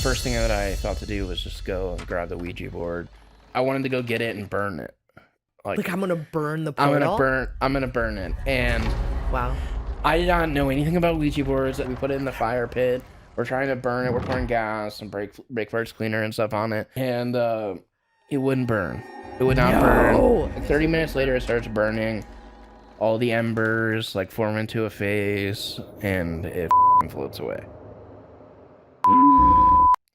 first thing that I thought to do was just go and grab the Ouija board. I wanted to go get it and burn it. Like I'm gonna burn the portal? I'm gonna burn it. And wow. I did not know anything about Ouija boards. We put it in the fire pit. We're trying to burn it. We're pouring gas and brake parts cleaner and stuff on it. And it wouldn't burn. It would not burn. Like 30 minutes later, it starts burning. All the embers like form into a face, and it floats away.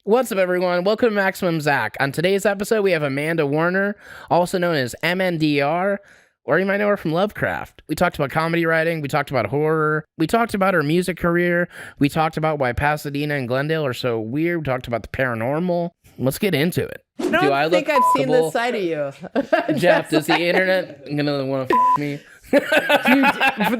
What's up, everyone? Welcome to Maximum Zach. On today's episode, we have Amanda Warner, also known as MNDR, or you might know her from Lovecraft. We talked about comedy writing. We talked about horror. We talked about her music career. We talked about why Pasadena and Glendale are so weird. We talked about the paranormal. Let's get into it. I don't think I've seen this side of you. Jeff, does the internet gonna want to me? Dude,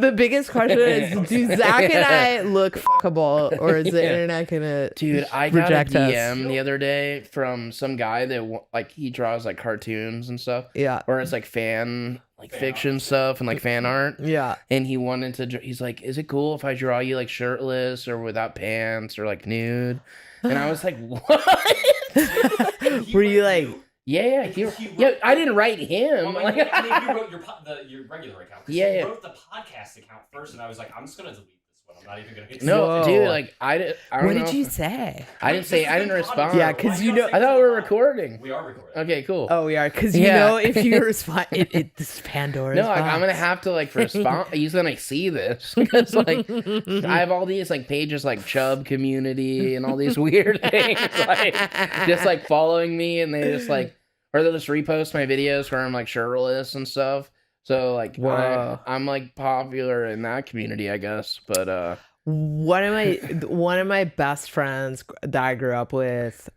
the biggest question is, do Zach and I look fuckable, or is the internet gonna I got a DM us? the other day from some guy that like he draws like cartoons and stuff. Yeah. Or it's like fan fiction stuff and like fan art. Yeah. And he wanted to. He's like, "Is it cool if I draw you like shirtless or without pants or like nude?" And I was like, "What?" Were you like? Yeah, I didn't write him. Well, you wrote your regular account. Yeah, you wrote the podcast account first, and I was like, I'm just gonna delete this one. I'm not even gonna get. No, dude, like I don't What know. did you say? I didn't respond. Yeah, because you know, I thought we were recording. We are recording. Okay, cool. Oh, we are, because you know, if you respond, this Pandora's box. I'm gonna have to like respond. He's gonna see this because like I have all these like pages like Chubb Community and all these weird things like just like following me, and they just like. Or they'll just repost my videos where I'm like shirtless and stuff. So like I'm like popular in that community, I guess. But one of my best friends that I grew up with,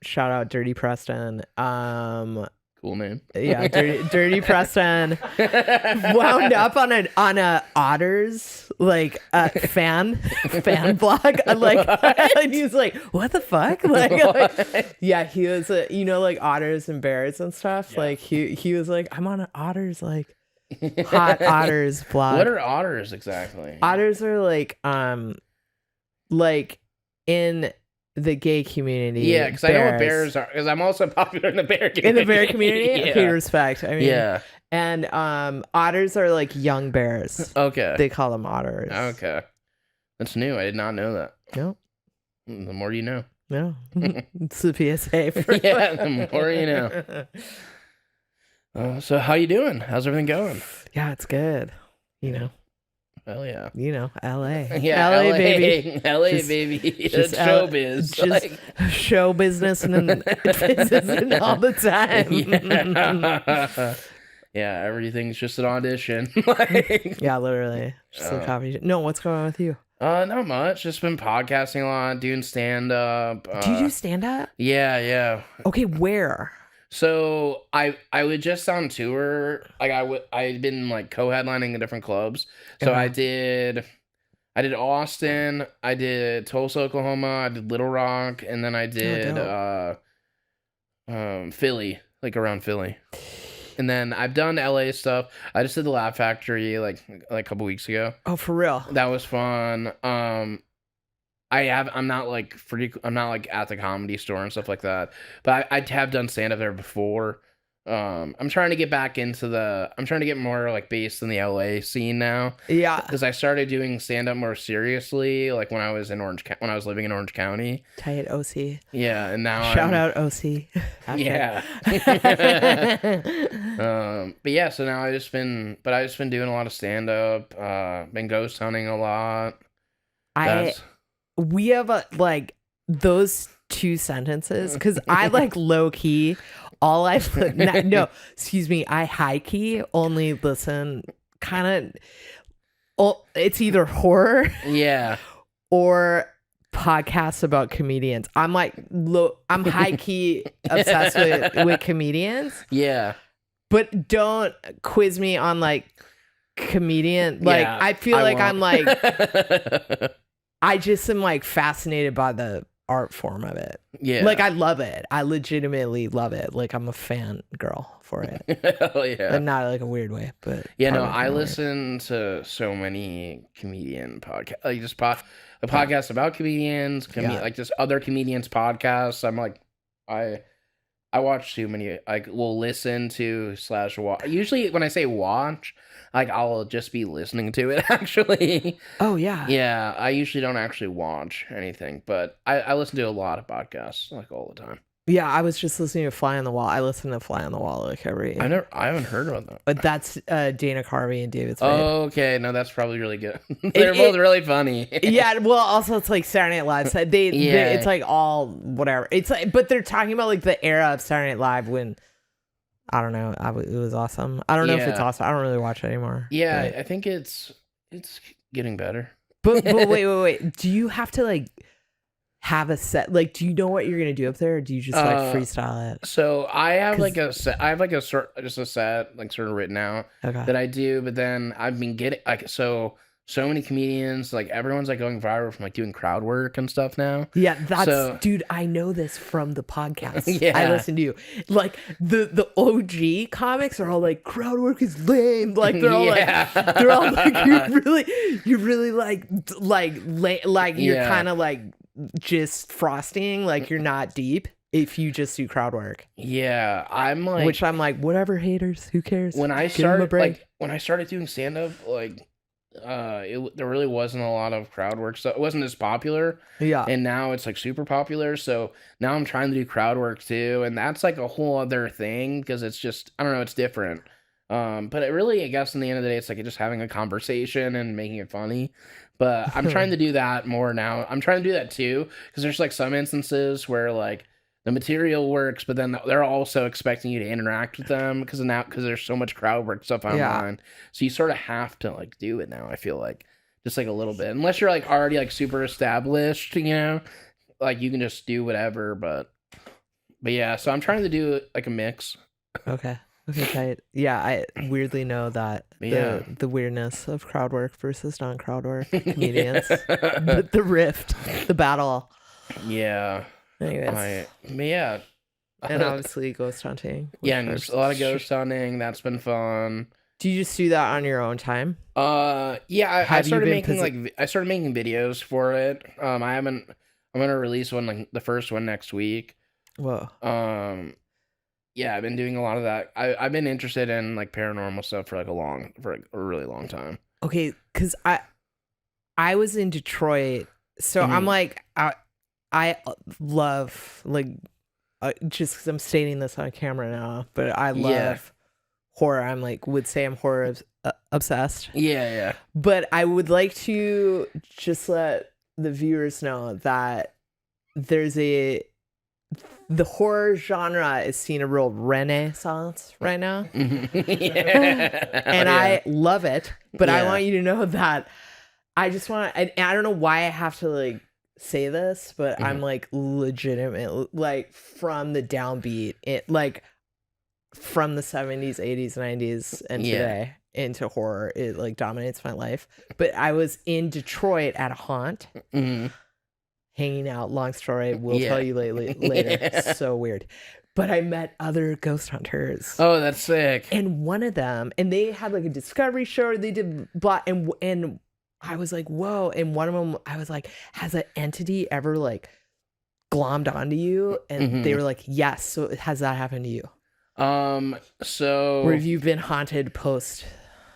shout out Dirty Preston. Cool name. Yeah, Dirty Preston wound up on a Otters like fan blog. Like, and he was like, "What the fuck?" Like yeah, he was like Otters and Bears and stuff. Yeah. Like he was like, "I'm on an Otters like hot Otters blog." What are Otters exactly? Otters are like in the gay community. Yeah, because I know what bears are. Because I'm also popular in the bear community. In the bear community? Yeah. Okay, respect. I mean, yeah. And otters are like young bears. Okay. They call them otters. Okay. That's new. I did not know that. No. The more you know. No. It's the PSA. Yeah, the more you know. So how you doing? How's everything going? Yeah, it's good. Hell yeah. LA. Yeah, LA baby. LA baby. Just showbiz. Just show business and business all the time. Yeah. Yeah, everything's just an audition. Yeah, literally. Just a copy. No, what's going on with you? Not much. Just been podcasting a lot, doing stand up. Do you do stand up? Yeah. Okay, where? So I was just on tour. Like I'd been like co-headlining in different clubs. So I did Austin, I did Tulsa, Oklahoma, I did Little Rock, and then I did Philly, like around Philly. And then I've done LA stuff. I just did the Laugh Factory like a couple weeks ago. Oh, for real? That was fun. I'm not like at the Comedy Store and stuff like that, but I have done stand up there before. I'm trying to get back into I'm trying to get more like based in the LA scene now. Yeah, because I started doing stand up more seriously like when I was living in Orange County. Tight OC. Yeah, and now shout out OC. Yeah. But yeah, so now I've just been doing a lot of stand up. Been ghost hunting a lot. We have like those two sentences because I like low key. I high key only listen kind of. It's either horror, yeah, or podcasts about comedians. I'm like I'm high key obsessed with comedians. Yeah, but don't quiz me on like comedian. Like yeah, I feel like I'm like. I just am like fascinated by the art form of it. Yeah. Like I love it. I legitimately love it. Like I'm a fan girl for it. Hell yeah. And not like a weird way, but Yeah, no, probably I kinda listen to so many comedian podcasts, like just a podcast about comedians, Yeah. like just other comedians' podcasts. I'm like, I watch too many. Like, will listen to / watch. Usually, when I say watch, like I'll just be listening to it. Actually, weird. Oh yeah. yeah, I usually don't actually watch anything, but I listen to a lot of podcasts like all the time. Yeah, I was just listening to Fly on the Wall. I listen to Fly on the Wall like every. I haven't heard about that. But that's Dana Carvey and David Spade. Oh, okay, no, that's probably really good. They're both really funny. Yeah, well, also it's like Saturday Night Live. So it's like all whatever. It's like, but they're talking about like the era of Saturday Night Live when I don't know. It was awesome. I don't know if it's awesome. I don't really watch it anymore. Yeah, but, I think it's getting better. but wait. Do you have to like have a set? Like, do you know what you're gonna do up there, or do you just like freestyle it? So I have like a set. I have like a set like sort of written out that I do. But then I've been getting like so many comedians, like everyone's like going viral from like doing crowd work and stuff now. Yeah, dude, I know this from the podcast. Yeah. I listen to you. Like the OG comics are all like crowd work is lame. Like they're all like you're really like you're kind of like just frosting, like you're not deep if you just do crowd work. Yeah, I'm like, which I'm like, whatever, haters, who cares? When I started doing stand up, like there really wasn't a lot of crowd work, so it wasn't as popular. Yeah, and now it's like super popular. So now I'm trying to do crowd work too, and that's like a whole other thing because it's just, I don't know, it's different. But it really, I guess in the end of the day, it's like just having a conversation and making it funny. But I'm trying to do that more now. I'm trying to do that too, because there's like some instances where like the material works, but then they're also expecting you to interact with them because there's so much crowd work stuff online. Yeah. So you sort of have to like do it now. I feel like just like a little bit, unless you're like already like super established, you know, like you can just do whatever. But yeah, so I'm trying to do like a mix. Okay, tight. Yeah, I weirdly know that the weirdness of crowd work versus non-crowd work comedians, the rift, the battle. Yeah. Anyways. Yeah. And obviously ghost hunting. Yeah, and there's a lot of ghost hunting. That's been fun. Do you just do that on your own time? Yeah, I started making videos for it. I'm gonna release one, like the first one next week. Whoa. Yeah, I've been doing a lot of that. I've been interested in like paranormal stuff for a really long time. Okay, because I was in Detroit, so I'm like I love like just because I'm stating this on camera now, but I love horror. I'm like would say I'm horror obsessed. Yeah. But I would like to just let the viewers know that the horror genre is seeing a real renaissance right now. And I love it, but I want you to know that I just want I don't know why I have to like say this, but I'm like legitimate, like from the downbeat, like from the 70s, 80s, 90s, and today into horror, it like dominates my life. But I was in Detroit at a haunt, hanging out. Long story, we'll tell you later. It's so weird. But I met other ghost hunters. Oh, that's sick. And one of them, and they had like a discovery show. They did and I was like, whoa. And one of them, I was like, has an entity ever like glommed onto you? And they were like, yes. So has that happened to you? So where have you been haunted post?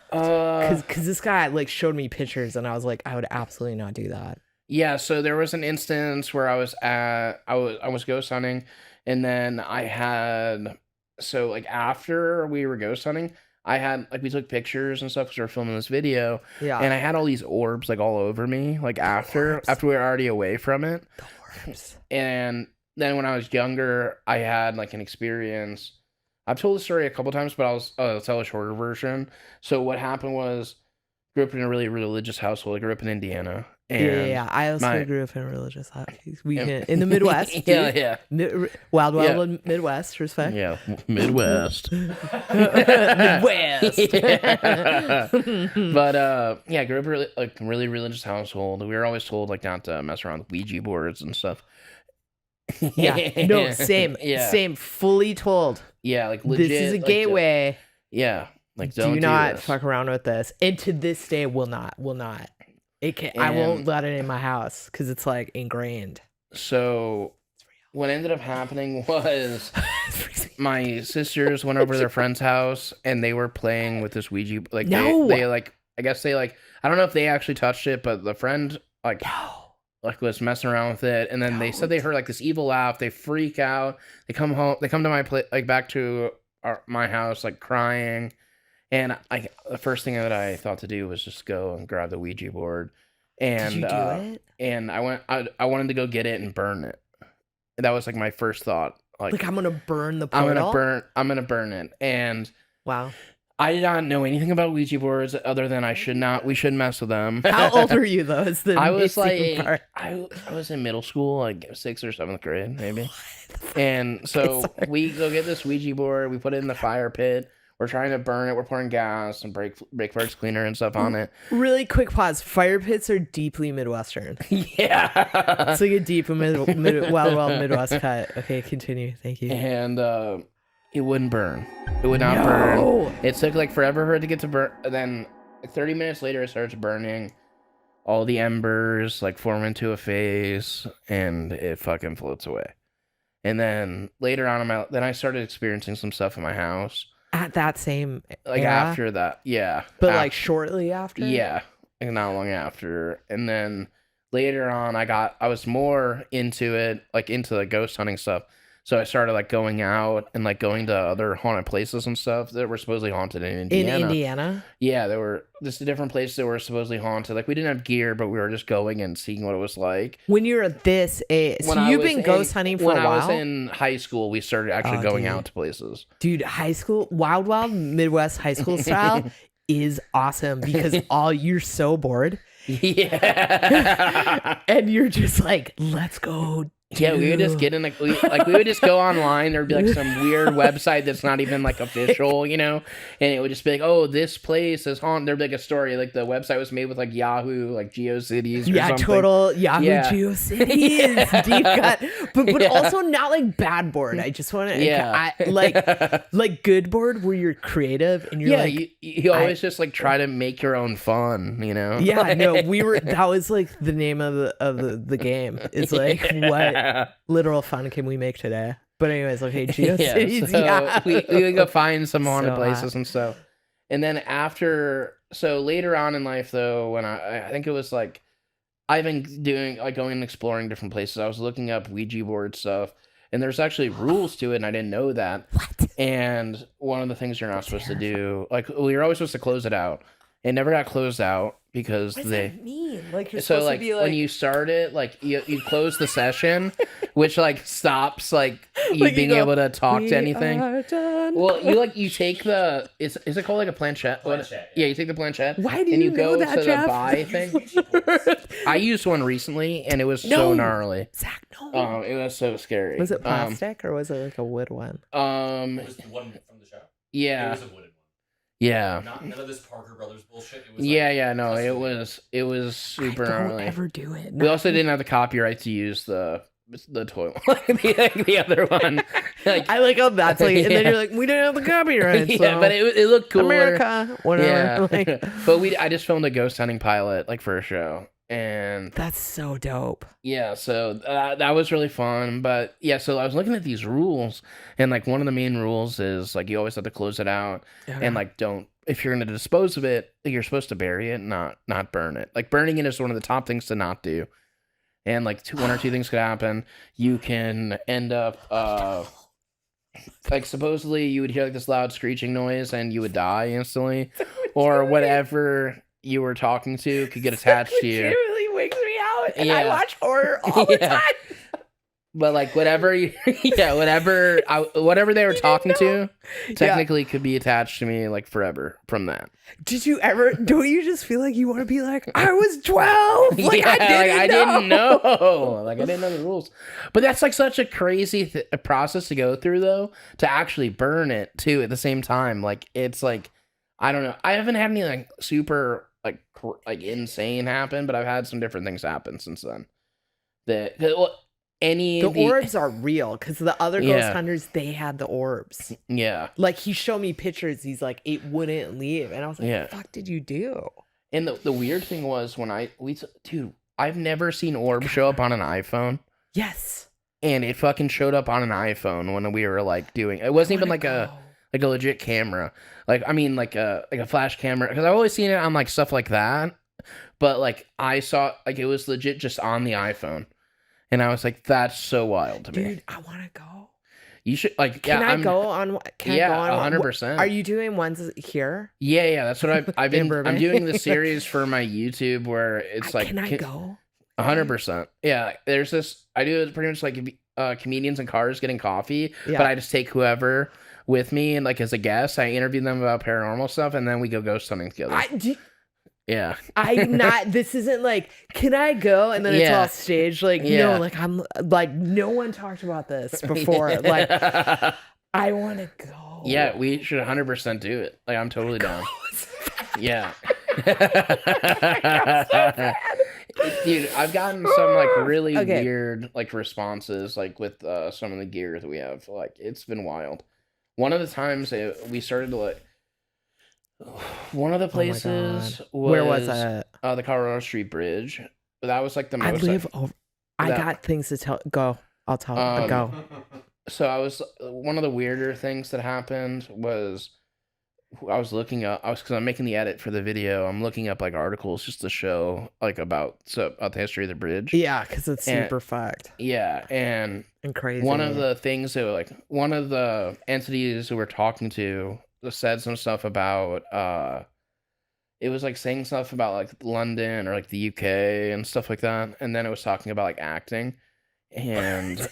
Because this guy like showed me pictures and I was like, I would absolutely not do that. Yeah. So there was an instance where I was ghost hunting, and then after we were ghost hunting, I had like we took pictures and stuff because we were filming this video. Yeah. And I had all these orbs like all over me, like after we were already away from it. The orbs. And then when I was younger, I had like an experience. I've told the story a couple times, but I'll tell a shorter version. So what happened was, grew up in a really religious household. I grew up in Indiana. And yeah. I also grew up in a religious house. In the Midwest. Yeah. Wild Midwest, respect. Yeah, Midwest. Midwest. But I grew up in a really religious household. We were always told like not to mess around with Ouija boards and stuff. Yeah. No, same. Yeah. Same. Fully told. Yeah, like legit. This is a like, gateway. yeah. Like don't do not this. fuck around with this. And to this day will not. It can I won't let it in my house because it's like ingrained. So what ended up happening was my sisters went over to their friend's house and they were playing with this Ouija. Like they like I guess they like I don't know if they actually touched it, but the friend like was messing around with it, and then they said they heard like this evil laugh. They freak out. They come home. They come to my place, like back to my house, like crying. And the first thing that I thought to do was just go and grab the Ouija board. And did you do it? And I wanted to go get it and burn it. That was like my first thought. Like I'm gonna burn the portal. I'm gonna burn it. And wow. I did not know anything about Ouija boards other than we shouldn't mess with them. How old are you though? Is the I was like part. I was in middle school, like 6th or 7th grade, maybe. And so we go get this Ouija board, we put it in the fire pit. We're trying to burn it. We're pouring gas and brake parts cleaner and stuff on it. Really quick pause. Fire pits are deeply Midwestern. Yeah. It's like a deep wild Midwest cut. Okay, continue. Thank you. And it wouldn't burn. It would not burn. It took like forever for it to get to burn. Then like 30 minutes later, it starts burning. All the embers like form into a phase and it fucking floats away. And then later on, I started experiencing some stuff in my house. At that same like era? After that, yeah. But like shortly after? Yeah, like not long after. And then later on, I was more into it, like into the ghost hunting stuff. So I started like going out and like going to other haunted places and stuff that were supposedly haunted in Indiana. In Indiana? Yeah, there were just different places that were supposedly haunted. Like we didn't have gear, but we were just going and seeing what it was like. When you're at this age, so you've been ghost hunting for a while? When I was in high school, we started actually going out to places. Dude, high school, wild Midwest high school style is awesome because you're so bored. Yeah. And you're just like, let's go. Yeah, we would just get in we would just go online. There'd be like some weird website that's not even like official, you know, and it would just be like, oh, this place is haunted. There'd be like a story, like the website was made with like Yahoo, like GeoCities. Or something. Total Yahoo GeoCities, deep cut, but also not like bad board. I just want to, like good board where you're creative and you're you always just like try to make your own fun, you know. Yeah, no, that was like the name of the game. It's like what literal fun can we make today? But anyways, okay, GeoCities. We would go find some haunted places and stuff. And then later on in life though, when I think it was like I've been doing like going and exploring different places. I was looking up Ouija board stuff, and there's actually rules to it, and I didn't know that. What? And one of the things you're not supposed to do, like you're always supposed to close it out. It never got closed out because what does that mean? Like you're so supposed like, to be like when you start it, like you close the session, which like stops like you like being able to talk to anything. Well, you take the is it called like a planchette? Planchette. Yeah, you take the planchette. Why do and you go know that, to Jeff? the buy thing? I used one recently and it was so gnarly. Zach, no. It was so scary. Was it plastic or was it like a wood one? It was the one from the show. Yeah. It was a wooden one. Yeah. None of this Parker Brothers bullshit. It was No, it was super gnarly. Don't ever do it. We also didn't have the copyright to use the toilet, the other one. Like, I like how that's like, and then you're like, we didn't have the copyright. Yeah, so. but it looked cool. America, whatever. Yeah. Like, but I just filmed a ghost hunting pilot like for a show, and that's so dope. Yeah, so that was really fun. But yeah, so I was looking at these rules, and like one of the main rules is like you always have to close it out, and like if you're going to dispose of it, you're supposed to bury it, not burn it. Like burning it is one of the top things to not do. And like one or two things could happen. You can end up like supposedly you would hear like this loud screeching noise and you would die instantly, or whatever you were talking to could get attached to you. It really wigs me out, and I watch horror all the time. But like whatever they were talking to, technically could be attached to me like forever from that. Did you ever? Don't you just feel like you want to be like, I was 12, like I didn't know. Like I didn't know the rules. But that's like such a crazy process to go through though, to actually burn it too at the same time. Like it's like I don't know. I haven't had any like super like insane happen, but I've had some different things happen since then. any The of the orbs are real because the other ghost Yeah. hunters, they had the orbs. yeah. Like he showed me pictures. He's like, it wouldn't leave, and I was like, Yeah. "What the fuck did you do?" And the weird thing was when dude, I've never seen orb show up on an iPhone. Yes. And it fucking showed up on an iPhone when we were like doing. It wasn't even like a legit camera. Like I mean like a flash camera, because I've always seen it on like stuff like that. But like I saw like it was legit just on the iPhone, and I was like, that's so wild to me. Dude, I want to go. You should like. Can I go on? Can I go on 100%. Are you doing ones here? Yeah. That's what I've been. I'm Burbank? doing the series for my YouTube where it's like. Can I go? 100%. Yeah, there's this. I do it pretty much like comedians in cars getting coffee, Yeah. but I just take whoever with me and like as a guest. I interview them about paranormal stuff, and then we go ghost hunting together. Yeah. I'm not. This isn't like. Can I go? And then it's Yeah. all staged. Like Yeah. no. Like I'm. Like no one talked about this before. Like I want to go. Yeah, we should 100% do it. Like I'm totally down. Yeah. Dude, I've gotten some like really weird like responses like with some of the gear that we have. Like it's been wild. One of the times we started to like one of the places was where was that? The Colorado Street Bridge. That was like the I most. live over. I got things to tell. Go. I'll tell. Go. So I was one of the weirder things that happened was I was looking up. Because I'm making the edit for the video. I'm looking up like articles just to show like about the history of the bridge. Yeah, because it's super fucked. Yeah, and crazy. One of the things that like one of the entities who we're talking to said some stuff about it was like saying stuff about like London or like the UK and stuff like that, and then it was talking about like acting, and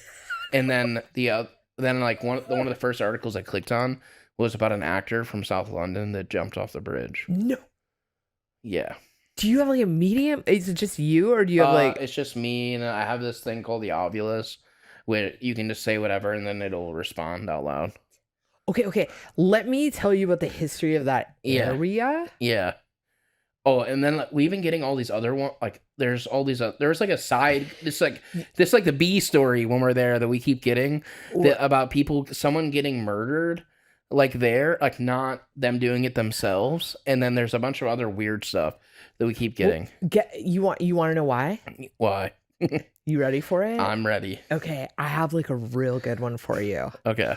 and then then like one of the first articles I clicked on was about an actor from South London that jumped off the bridge. No. Yeah. Do you have like a medium? Is it just you, or do you have like? It's just me, and I have this thing called the Ovulus, where you can just say whatever, and then it'll respond out loud. Okay. Let me tell you about the history of that area. Yeah. Oh, and then like, we've been getting all these other ones. Like, there's all these. There's like a side. This like the B story when we're there that we keep getting about someone getting murdered, like there, like not them doing it themselves. And then there's a bunch of other weird stuff that we keep getting. You want to know why? Why? You ready for it? I'm ready. Okay, I have like a real good one for you. Okay.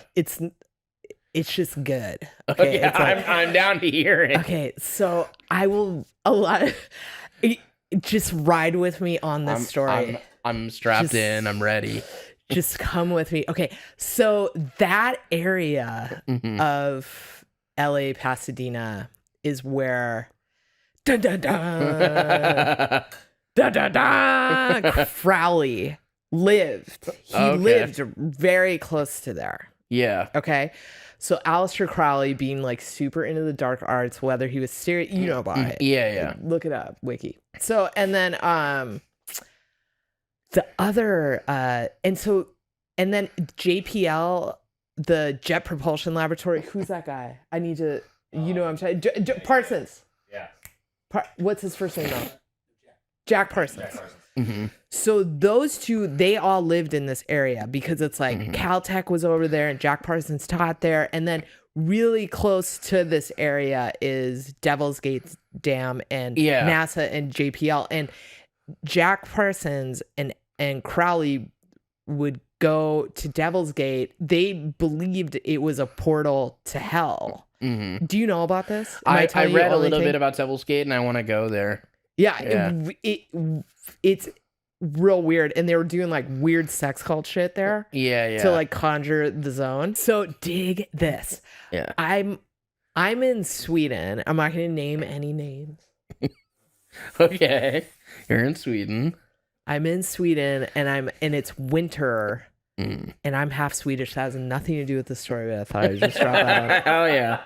It's just good. Okay, yeah, like, I'm down to hear it. Okay, so I will just ride with me on this story. I'm strapped in. I'm ready. Just come with me. Okay, so that area of LA, Pasadena is where Crowley lived. He lived very close to there. Yeah. Okay. So Aleister Crowley being like super into the dark arts, whether he was serious, you know about it. Yeah. Look it up, wiki. So, and then the other and then JPL, the Jet Propulsion Laboratory. Who's that guy? I need to, you know what I'm saying? Parsons. Yeah. What's his first name though? Jack Parsons. Mm-hmm. So those two, they all lived in this area because it's like Caltech was over there and Jack Parsons taught there. And then really close to this area is Devil's Gate Dam and NASA and JPL. And Jack Parsons and Crowley would go to Devil's Gate. They believed it was a portal to hell. Mm-hmm. Do you know about this? I read a little bit about Devil's Gate and I want to go there. Yeah. It's real weird. And they were doing like weird sex cult shit there. Yeah. To like conjure the zone. So dig this. Yeah. I'm in Sweden. I'm not going to name any names. Okay. You're in Sweden. I'm in Sweden and it's winter. And I'm half Swedish. That has nothing to do with the story, but I thought I'd just drop that out. Oh yeah.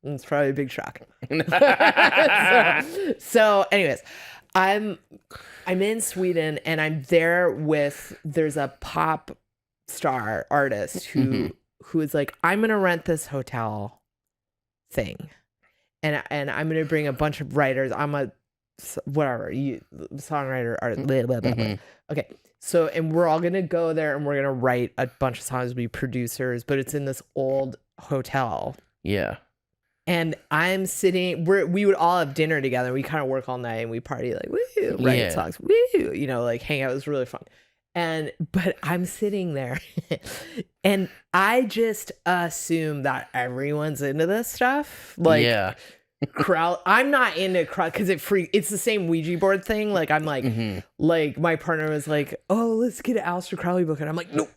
It's probably a big shock. So anyways, I'm in Sweden and I'm there there's a pop star artist who is like, I'm gonna rent this hotel thing, and I'm gonna bring a bunch of writers. I'm a whatever, you songwriter, art, blah, blah, blah, blah. Okay. So, and we're all going to go there and we're going to write a bunch of songs, be producers, but it's in this old hotel. Yeah. And I'm sitting, we would all have dinner together. We kind of work all night and we party like, woo, write songs, woo, you know, like hang out. It was really fun. But I'm sitting there and I just assume that everyone's into this stuff. Like, yeah. Crowd. I'm not into crowd because it's the same Ouija board thing. Like, I'm like, like my partner was like, oh, let's get an Aleister Crowley book. And I'm like, nope.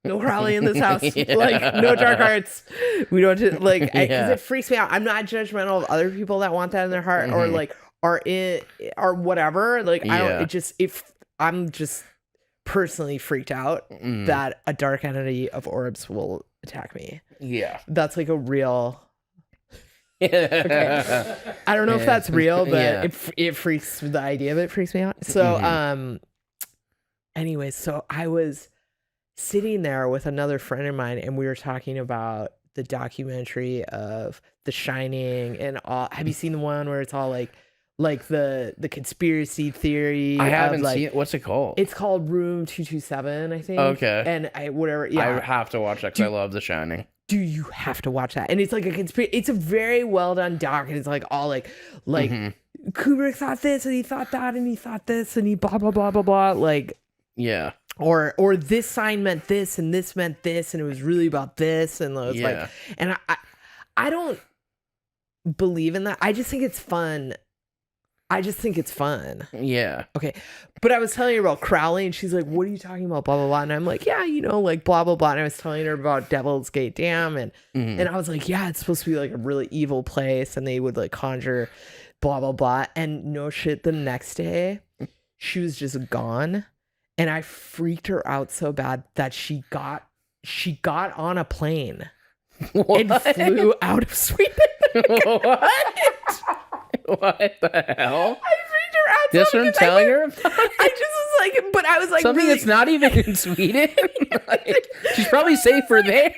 No Crowley in this house. Like, no dark arts. We don't do, like, because it freaks me out. I'm not judgmental of other people that want that in their heart or like are in or whatever. Like, I don't. It just if I'm just personally freaked out that a dark entity of orbs will attack me. Yeah, that's like a real. Okay. I don't know if that's real, but it freaks. The idea of it freaks me out. So, anyways, so I was sitting there with another friend of mine and we were talking about the documentary of The Shining and all. Have you seen the one where it's all like the conspiracy theory? I haven't seen it. What's it called? It's called Room 227, I think. Okay. And I have to watch that because I love The Shining. Do you have to watch that? And it's like a conspiracy. It's a very well done doc, and it's like all like Kubrick thought this and he thought that and he thought this and he blah blah blah blah blah. Like, yeah. Or this sign meant this and this meant this and it was really about this and it was like, and I don't believe in that. I just think it's fun. Yeah. Okay. But I was telling her about Crowley and she's like, what are you talking about? Blah, blah, blah. And I'm like, yeah, you know, like blah, blah, blah. And I was telling her about Devil's Gate Dam and I was like, yeah, it's supposed to be like a really evil place and they would like conjure blah, blah, blah. And no shit, the next day she was just gone. And I freaked her out so bad that she got on a plane and flew out of Sweden. What the hell? I freaked her out. Just from telling her about it? I just was like, but I was like, something really? that's not even in Sweden. Like, she's probably safer there.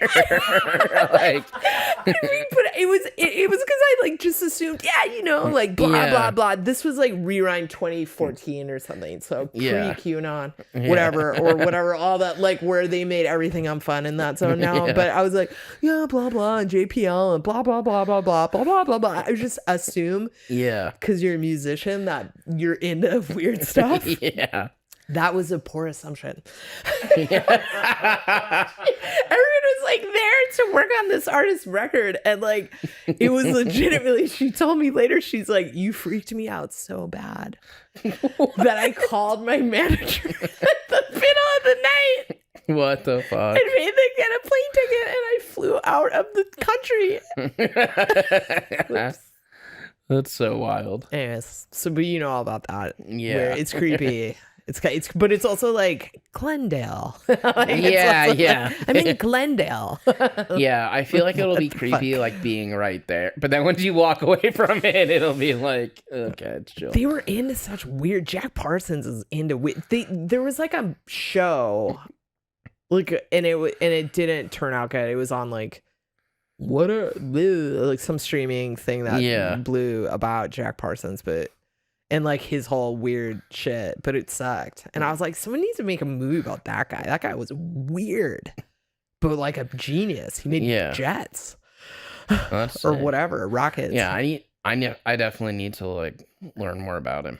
Like, I mean, but it was because I like just assumed, yeah, you know, like blah blah blah. This was like Rewind 2014 or something. So pre-QAnon, whatever, all that, like where they made everything unfun in that zone now. But I was like, yeah, blah blah, and JPL and blah blah blah blah blah blah blah blah blah. I just assume, because you're a musician that you're into weird stuff. Yeah. That was a poor assumption. Everyone was like there to work on this artist's record. And like, it was legitimately, she told me later, she's like, you freaked me out so bad that I called my manager at the middle of the night. What the fuck? And made them get a plane ticket and I flew out of the country. That's so wild. Anyways, so but you know all about that. Yeah. Where it's creepy. It's but it's also like Glendale. Like, yeah. I'm in Glendale. Yeah, I feel like it'll be creepy like being right there. But then once you walk away from it, it'll be like, okay, it's chill. They were into such weird. Jack Parsons is into there was like a show, like, and it didn't turn out good. It was on like like some streaming thing that blew about Jack Parsons, and like his whole weird shit, but it sucked. And I was like, someone needs to make a movie about that guy. That guy was weird, but like a genius. He made jets or whatever, rockets. Yeah, I definitely need to like learn more about him.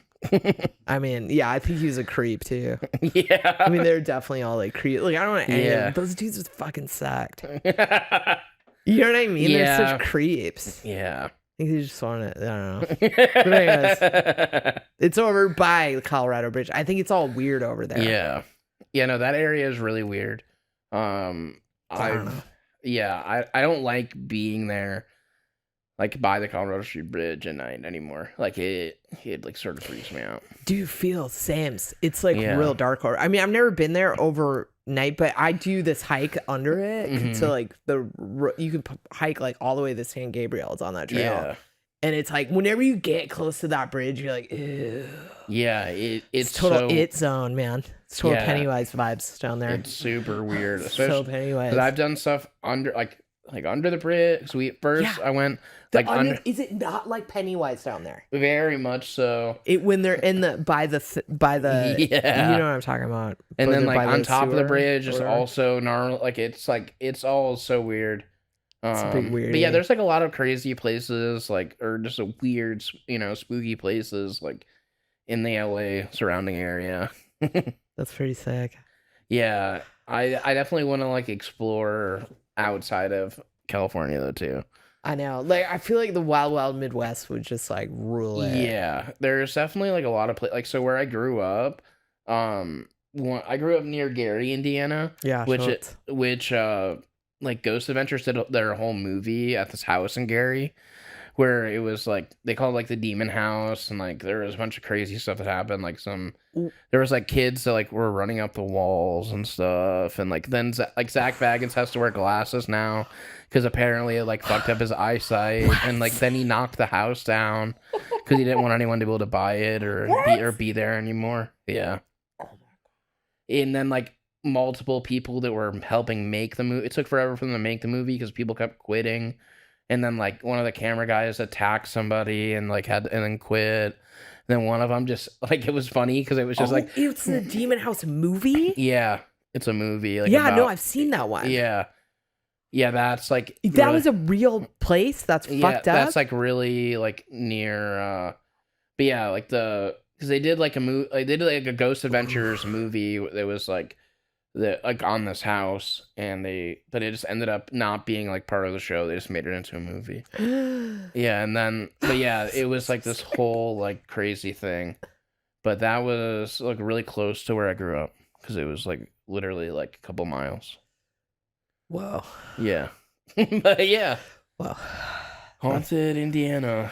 I mean, yeah, I think he was a creep too. Yeah, I mean, they're definitely all like creep. Like, I don't know any of them. Those dudes just fucking sucked. You know what I mean? Yeah. They're such creeps. Yeah. I think they just want it. I don't know. But anyways, it's over by the Colorado Bridge. I think it's all weird over there. Yeah. Yeah, no, that area is really weird. I don't know. Yeah, I don't like being there, like by the Colorado Street Bridge at night anymore. Like it like sort of freaks me out. Do you feel same? It's like real dark. I mean, I've never been there overnight, but I do this hike under it. So like you can hike like all the way to San Gabriel. It's on that trail. Yeah. And it's like whenever you get close to that bridge, you're like, ew. Yeah, it's total it zone, man. It's total Pennywise vibes down there. It's super weird. So Pennywise. Because I've done stuff under, like like under the bridge. First, Yeah. I went The like under, under, is it not like Pennywise down there? very much so. It when they're in the by the Yeah. you know what I'm talking about. And But then they're like by on top of the sewer bridge or is whatever. also gnarly. Like it's all so weird. It's a big But yeah, weirdie. there's like a lot of crazy places, like or just a weird, spooky places like in the LA surrounding area. That's pretty sick. Yeah, I definitely want to like explore outside of California though too. I know. Like I feel like the wild wild Midwest would just like rule it. Yeah, there's definitely like a lot of like so where I grew up, I grew up near Gary, Indiana, Yeah. which like Ghost Adventures did their whole movie at this house in Gary, where it was like they called it like the Demon House, and like there was a bunch of crazy stuff that happened. Like there was like kids that like were running up the walls and stuff, and like then like Zach Baggins has to wear glasses now because apparently it like fucked up his eyesight, and like then he knocked the house down because he didn't want anyone to be able to buy it or be there anymore. Yeah, and then like multiple people that were helping make the movie. It took forever for them to make the movie because people kept quitting. And then like one of the camera guys attacked somebody and like and then quit. And then one of them just like it was funny because it was just like it's the Demon House movie. yeah, it's a movie. Like, Yeah, no, I've seen that one. Yeah, that's like That really, was a real place. That's fucked up. That's like really like near. But yeah, like because they did like a movie. They did like a Ghost Adventures movie that was like like on this house, but it just ended up not being like part of the show. They just made it into a movie. Yeah, and then but yeah, it was like this whole like crazy thing. But that was like really close to where I grew up because it was like literally like a couple miles. Whoa. Yeah. But yeah. Whoa. Haunted Indiana.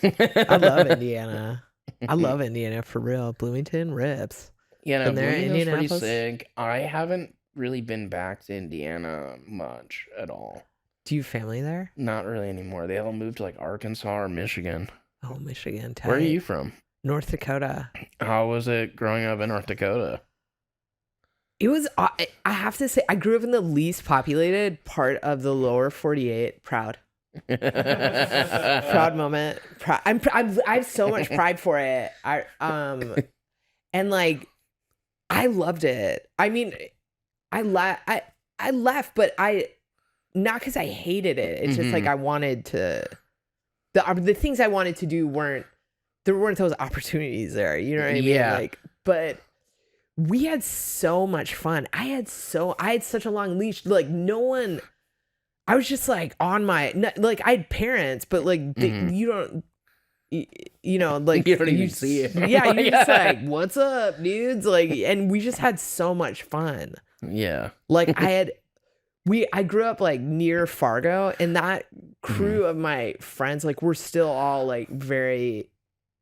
I love Indiana. I love Indiana for real. Bloomington rips. Yeah, no, Been there, Bloomington's pretty Indianapolis? sick. I haven't really been back to Indiana much at all. Do you have family there? Not really anymore. They all moved to like Arkansas or Michigan. Oh, Michigan. Where are tight. you from? North Dakota. How was it growing up in North Dakota? It was, I have to say, I grew up in the least populated part of the lower 48. Proud moment. I have so much pride for it. And like, I loved it. I mean, I left, but not because I hated it. It's just like I wanted to. The things I wanted to do there weren't those opportunities there. You know what I mean? Yeah. Like, but we had so much fun. I had such a long leash. Like no one. I was just like on my like I had parents, but like you don't. You know, like you don't even see it. Yeah, you're just like, "What's up, dudes?" Like, and we just had so much fun. Yeah. Like I grew up like near Fargo, and that crew of my friends, like we're still all like very,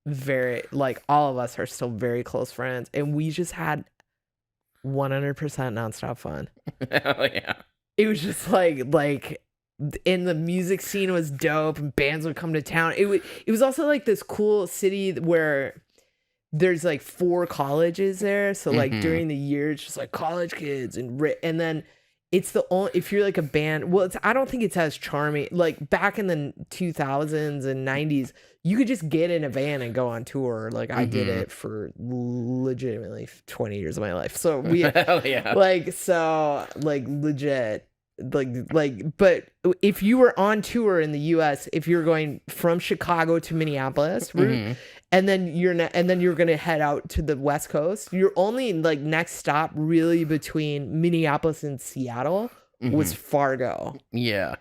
very like all of us are still very close friends, and we just had 100% nonstop fun. Hell yeah. It was just like. And the music scene was dope, and bands would come to town. It was also like this cool city where there's like 4 colleges there. So like during the year, it's just like college kids and then it's the only, if you're like a band, well, I don't think it's as charming. Like back in the 2000s and 90s, you could just get in a van and go on tour. Like I did it for legitimately 20 years of my life. So we Hell yeah. like, so like legit. Like but if you were on tour in the US, if you're going from Chicago to Minneapolis route, and then you're gonna head out to the West Coast, your only like next stop really between Minneapolis and Seattle was Fargo. Yeah.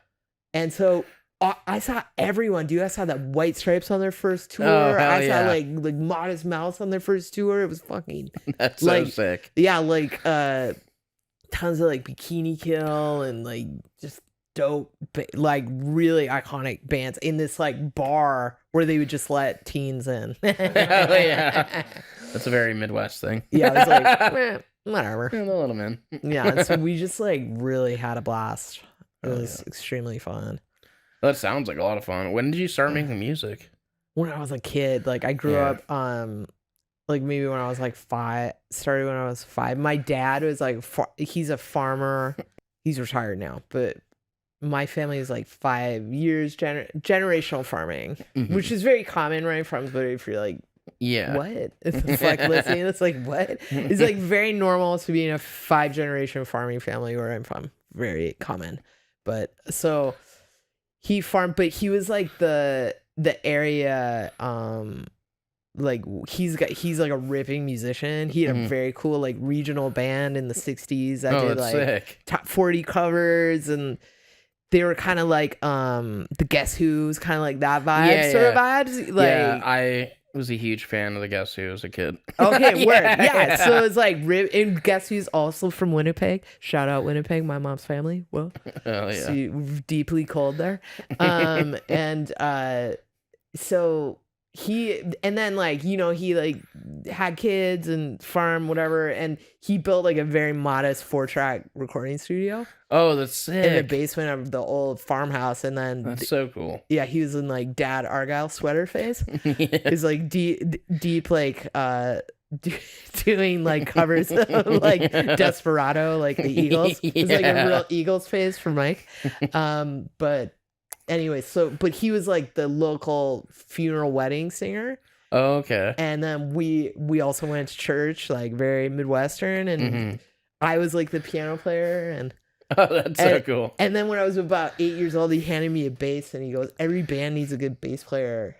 And so I saw everyone, dude. I saw the White Stripes on their first tour. Oh, hell I saw yeah. like Modest Mouse on their first tour. It was fucking That's so like, sick. yeah, like tons of like Bikini Kill and like just dope, like really iconic bands in this like bar where they would just let teens in. Hell yeah. That's a very Midwest thing. Yeah, I was like, whatever. The little man. Yeah, and so we just like really had a blast. It was extremely fun. That sounds like a lot of fun. When did you start making music? When I was a kid, like I grew up like maybe when I was like 5, started when I was 5. My dad was like, he's a farmer. He's retired now, but my family is like 5 years generational farming, Mhm. which is very common where I'm from. But if you're like, Yeah. what? It's like listening, it's like, what? It's like very normal to be in a 5-generation farming family where I'm from. Very common. But so he farmed, but he was like the area, like he's like a ripping musician. He had a very cool like regional band in the 60s that did that's like sick. top 40 covers, and they were kind of like the Guess Who's, kind of like that vibe, Yeah, sort of yeah. vibes. Like, Yeah, I was a huge fan of the Guess Who as a kid. okay, word. Yeah, Yeah. yeah. So it's like, and Guess Who's also from Winnipeg. Shout out Winnipeg, my mom's family. Well, Oh yeah. so deeply cold there. And so he, and then like, you know, he like had kids and farm, whatever. And he built like a very modest 4-track recording studio Oh, that's in the sick. basement of the old farmhouse. And then, That's so cool. yeah, he was in like Dad Argyle sweater phase. Yeah. Is like deep like doing like covers of like Desperado, like the Eagles. It's like a Yeah. real Eagles phase for Mike. But anyway, but he was like the local funeral wedding singer. Oh, okay. And then we also went to church, like very Midwestern, and Mhm. I was like the piano player. And Oh, that's so cool. and then when I was about 8 years old, he handed me a bass, and he goes, "Every band needs a good bass player."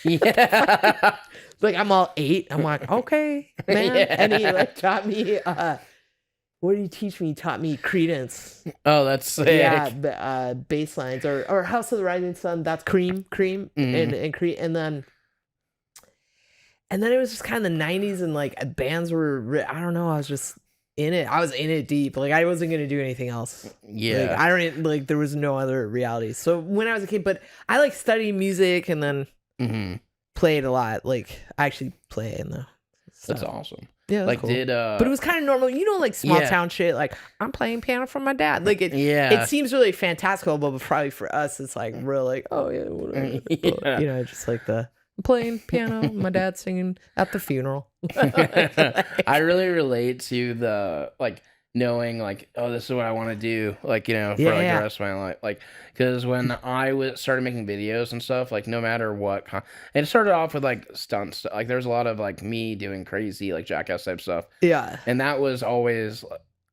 Yeah. Like, I'm all 8. I'm like, okay, man. Yeah. And he like taught me, what did he teach me? He taught me Credence. Oh, that's sick. Yeah, bass lines, or House of the Rising Sun. That's Cream, Mhm. and Cream, and then it was just kind of the 90s, and like bands were, I don't know, I was just in it. I was in it deep. Like, I wasn't gonna do anything else. Yeah. Like, I don't like, there was no other reality. So when I was a kid, but I like studied music and then Mhm. played a lot. Like, I actually play in the That's stuff. awesome. Yeah, Like, cool. did But it was kind of normal, you know, like small Yeah. town shit. Like, I'm playing piano for my dad. Like, Yeah. it seems really fantastical, but probably for us, it's like real, like, oh yeah, whatever. Yeah. You know, just like I'm playing piano, my dad's singing at the funeral. I really relate to the like knowing like, oh, this is what I want to do, like, you know, for like Yeah. the rest of my life, like, because when I started making videos and stuff, like no matter what, and it started off with like stunts, like there's a lot of like me doing crazy like Jackass type stuff, Yeah. and that was always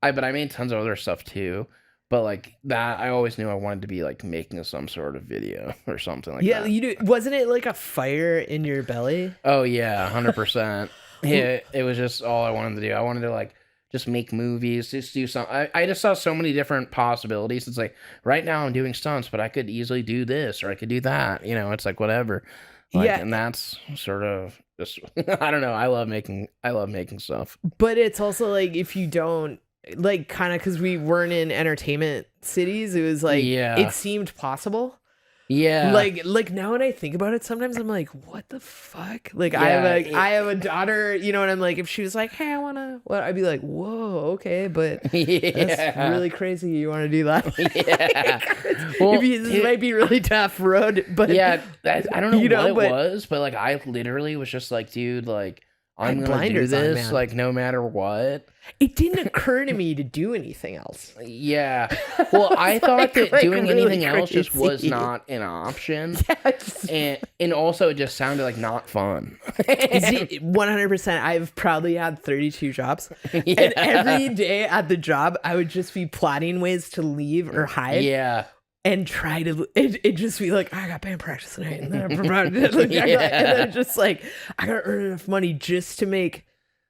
but I made tons of other stuff too. But like that, I always knew I wanted to be like making some sort of video or something like Yeah, that. you do. Wasn't it like a fire in your belly? Oh yeah, 100%. Yeah, it was just all I wanted to do. I wanted to like just make movies, just do something. I just saw so many different possibilities. It's like right now I'm doing stunts, but I could easily do this or I could do that. You know, it's like whatever. Like, Yeah. and that's sort of just I don't know. I love making stuff. But it's also like, if you don't, like, kind of, because we weren't in entertainment cities, it was like, Yeah. it seemed possible. Yeah. Like now when I think about it, sometimes I'm like, what the fuck? Like, I have a daughter, you know, and I'm like, if she was like, hey, I wanna, what? I'd be like, whoa, okay, but that's yeah. really crazy. You want to do that? Yeah. Well, This might be really tough road, but yeah, I don't know you know, what it but- was, but like I literally was just like, dude, like I'm had gonna do blinders on, this, man. like no matter what. it didn't occur to me to do anything else. Yeah. Well, I thought that like, doing really anything else just was crazy. not an option. Yeah, just- And also it just sounded like not fun. 100%. I've probably had 32 jobs, and every day at the job, I would just be plotting ways to leave or hide. Yeah. And try to it just be like, I got band practice tonight, and then and then just like, I gotta earn enough money just to make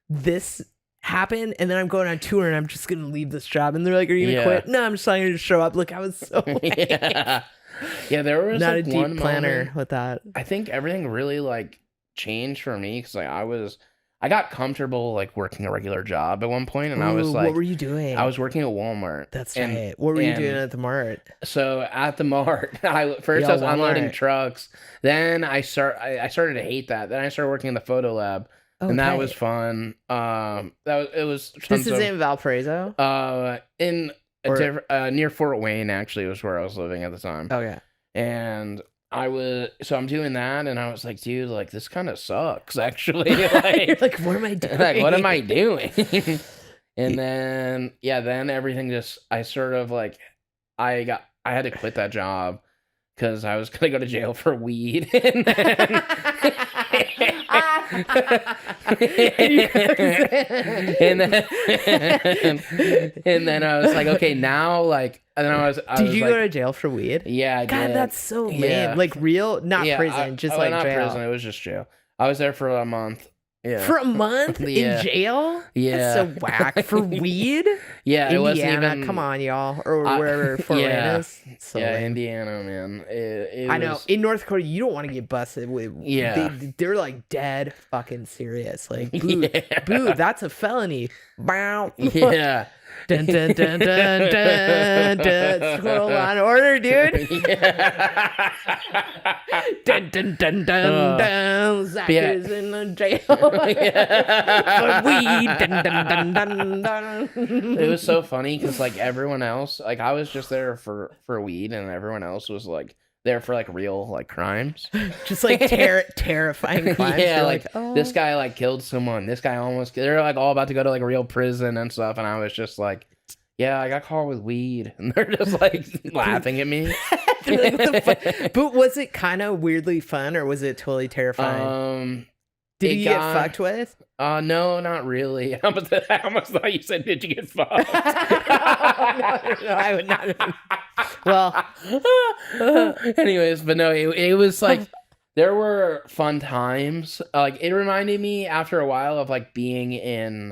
this happen, and then I'm going on tour and I'm just gonna leave this job, and they're like, are you gonna Yeah. quit? No, I'm just not gonna show up. Like, I was so Yeah. Yeah, there was not like a one deep planner moment, with that. I think everything really like changed for me because like I got comfortable like working a regular job at one point, and I was Ooh, like, what were you doing? I was working at Walmart. That's and- right. What were you and- doing at the Mart? So at the Mart, I Yeah, was unloading Walmart. trucks. Then I started to hate that. Then I started working in the photo lab, and that Okay. was fun. It was This tons is of, in Valparaiso. in a Or- different near Fort Wayne actually was where I was living at the time, Oh yeah. and I'm doing that, and I was like, dude, like this kind of sucks actually. Like, You're like, what am I doing? like what am I doing? And then then everything just I sort of like I I had to quit that job because I was gonna go to jail for weed, and then and then I was like, okay, now like, and then I was Did you like, go to jail for weed? Yeah, I God, did. that's so lame. Yeah. Like real, not Yeah, prison, just like not jail. prison. It was just jail. I was there for a month. Yeah. For a month Yeah. in jail? Yeah. That's so whack. For weed? Yeah, it wasn't Indiana, even. come on, y'all. Or wherever Fort Wayne yeah. is. So Yeah, lame. Indiana, man. It I know. was- In North Dakota, you don't want to get busted with. Yeah. They're like dead fucking serious. Like, boo, Yeah. boo, that's a felony. Bow. Yeah. Dun, dun, dun, dun, dun, dun. Squirrel on order, dude. Yeah. Dun, dun, dun, dun, dun. Zach yeah. is in the jail. For weed. Dun, dun, dun, dun, dun. It was so funny because like everyone else, like I was just there for weed, and everyone else was like there for like real like crimes. Just like terrifying crimes. Yeah, You're like oh. this guy like killed someone. This guy almost. They're like all about to go to like real prison and stuff, and I was just like, yeah, I got caught with weed, and they're just like laughing at me. They're like, what the fuck? But was it kind of weirdly fun, or was it totally terrifying? Did it you got- get fucked with? No, not really. I almost thought you said, "Did you get fucked?" No, I would not. Well, anyways, but no, it was like there were fun times. Like it reminded me after a while of like being in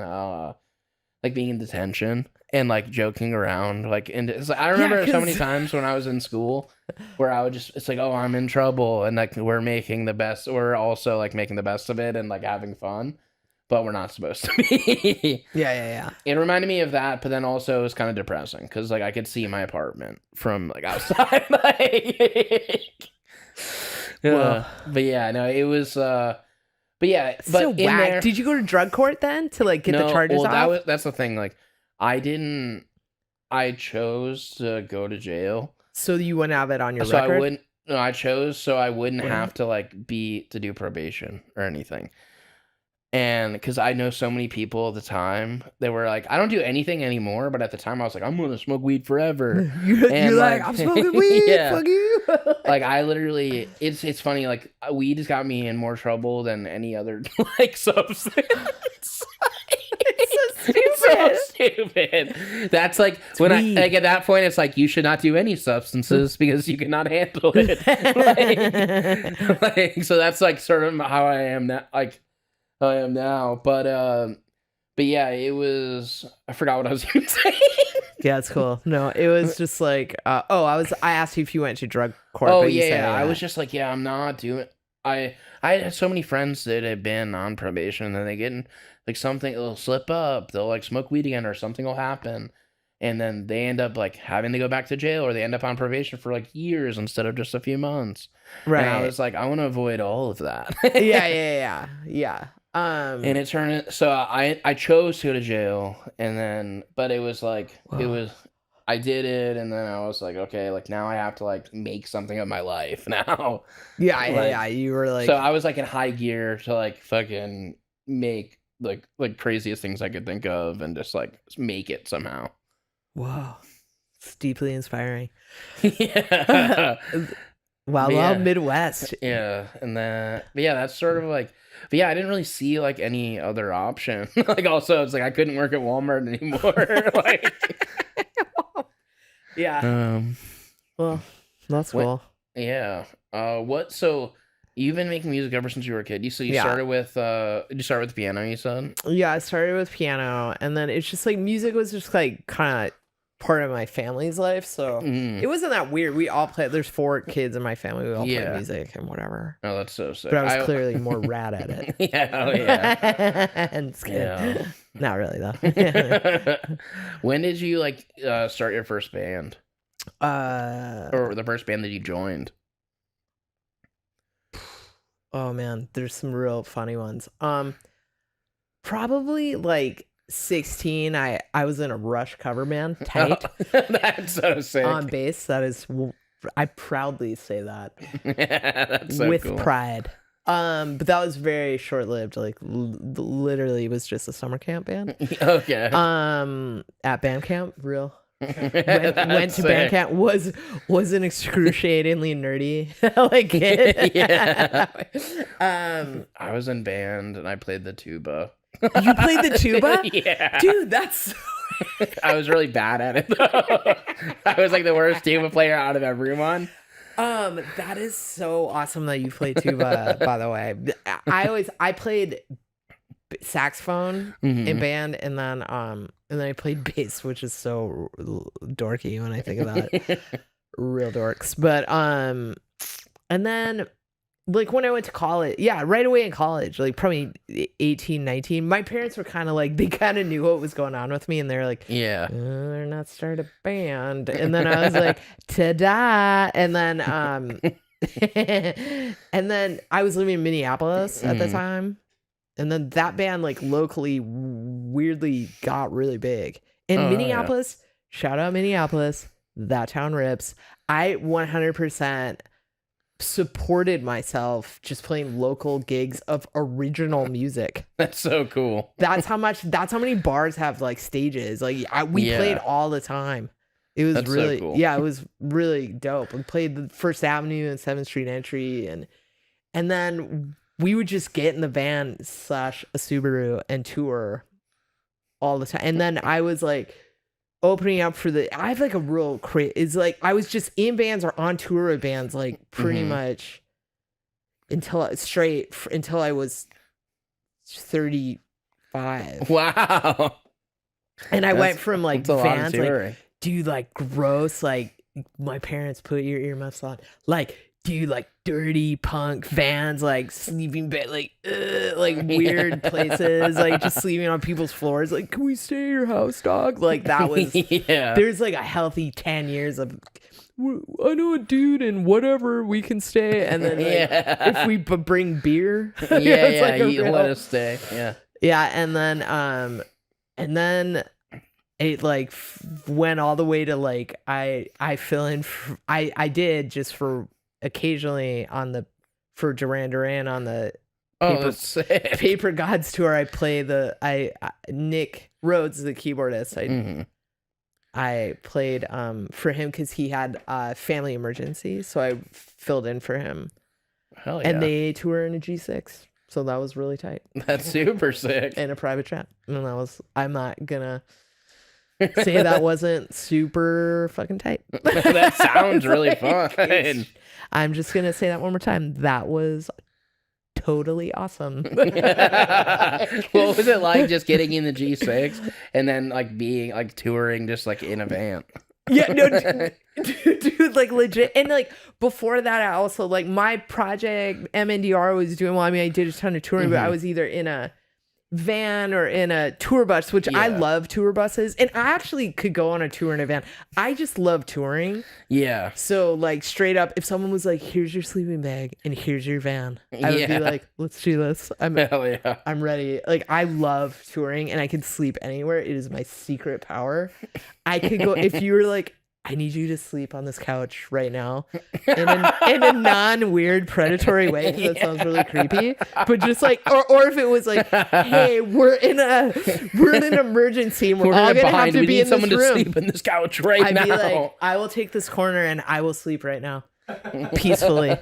detention and like joking around. Like, and it's like, I remember so many times when I was in school where I would just, it's like, oh, I'm in trouble, and like we're also like making the best of it and like having fun, but we're not supposed to be. yeah. It reminded me of that, but then also it was kind of depressing because like I could see my apartment from like outside. But yeah, no, it was. But yeah, but So in whack. there, Did you go to drug court then to like get the no, charges well, off? that's the thing. Like, I didn't. I chose to go to jail, So you wouldn't have it on your so record? I wouldn't. No, I chose so I wouldn't Wouldn't? have to like to do probation or anything. And because I know so many people at the time, they were like, I don't do anything anymore. But at the time, I was like, I'm gonna smoke weed forever. You're And, like, like- I'm smoking weed. Yeah. Fuck you. Like I literally, it's funny. Like weed has got me in more trouble than any other like substance. It's so stupid. That's like when weed. I like at that point, it's like you should not do any substances because you cannot handle it. like, so that's like sort of how I am now. Like how I am now, but yeah, it was. I forgot what I was even saying. Yeah, it's cool. No, it was just like, I asked you if you went to drug court. Oh but you yeah, said, yeah. I was just like, yeah, I'm not doing. I had so many friends that had been on probation, and then they get in like something, they'll slip up, they'll like smoke weed again, or something will happen, and then they end up like having to go back to jail, or they end up on probation for like years instead of just a few months. right. And I was like, I want to avoid all of that. yeah. And it turned. So I chose to go to jail, and then but it was like it was. I did it, and then I was like, okay, like now I have to like make something of my life now. Yeah. You were like, So I was like in high gear to like fucking make like craziest things I could think of, and just like make it somehow. whoa, it's deeply inspiring. Yeah. Wow, But yeah. Midwest. Yeah, and then but yeah, that's sort of like. But yeah, I didn't really see like any other option. Like also, it's like I couldn't work at Walmart anymore. Like. Yeah. Well, that's What- cool. Yeah. So you've been making music ever since you were a kid. You Yeah. started with did you start with the piano, you said? Yeah, I started with piano, and then it's just like music was just like kind of part of my family's life. So it wasn't that weird. We all play. There's 4 kids in my family. We all play Yeah. music and whatever. Oh, that's so sick. But I was clearly more rad at it. Yeah, oh yeah. And just kidding. Yeah. Not really though. When did you like start your first band? Or the first band that you joined? Oh man, there's some real funny ones. Probably like 16. I was in a Rush cover band. Tight. That's so sick. On bass. That is, I proudly say that Yeah, that's so with cool. pride. But that was very short lived. Like literally, it was just a summer camp band. Okay. At band camp, real went to band camp, was an excruciatingly nerdy like kid. Yeah. I was in band and I played the tuba. You played the tuba? Yeah. Dude, that's I was really bad at it though. I was like the worst tuba player out of everyone. that is so awesome that you played tuba, by the way. I played saxophone in band, and then I played bass, which is so dorky when I think of that. Real dorks. But and then like when I went to college, right away in college, like probably 18, 19, my parents were kind of like, they kind of knew what was going on with me, and they're like, Yeah. they're not starting a band. And then I was like, ta-da. And then and then I was living in Minneapolis at the time. And then that band like locally weirdly got really big. In Minneapolis, shout out Minneapolis, that town rips. I 100% supported myself just playing local gigs of original music. That's so cool. That's how many bars have like stages. Like we played all the time. It was really, so cool. it was really dope. We played the First Avenue and 7th Street entry, and then we would just get in the van / a Subaru and tour all the time. And then I was like opening up for I have like a real it's like I was just in bands or on tour with bands like pretty much until I was 35. Wow. And I went from like bands like, dude, like gross, like my parents put your earmuffs on, like dude, like dirty punk vans, like sleeping bed, like weird places, like just sleeping on people's floors. Like, can we stay at your house, dog? Like that was, there's like a healthy 10 years of, I know a dude and whatever, we can stay. And then like, if we bring beer, you let us stay. Yeah. And then it like went all the way to like, I fill in, I did just for occasionally for Duran Duran on the Paper Gods tour. I play Nick Rhodes, the keyboardist. I played for him because he had a family emergency, so I filled in for him. Hell yeah. And they tour in a G6, so that was really tight. That's super sick. In a private jet, and I'm not gonna say that wasn't super fucking tight. That sounds really fun. I'm just gonna say that one more time. That was totally awesome. What was it like just getting in the G6 and then like being like touring just like in a van? Yeah, no, dude, like legit. And like before that, I also like my project MNDR was doing well. I mean, I did a ton of touring, but I was either in a van or in a tour bus, which I love tour buses, and I actually could go on a tour in a van. I just love touring. Yeah. So like straight up, if someone was like, "Here's your sleeping bag and here's your van," I would be like, "Let's do this." I'm ready. Like I love touring, and I can sleep anywhere. It is my secret power. I could go if you were like, I need you to sleep on this couch right now in a non-weird predatory way, because that sounds really creepy, but just like, or if it was like, hey, we're in an emergency and we're all gonna have to be in this room. To sleep in this couch right now. I'd be like, I will take this corner and I will sleep right now peacefully.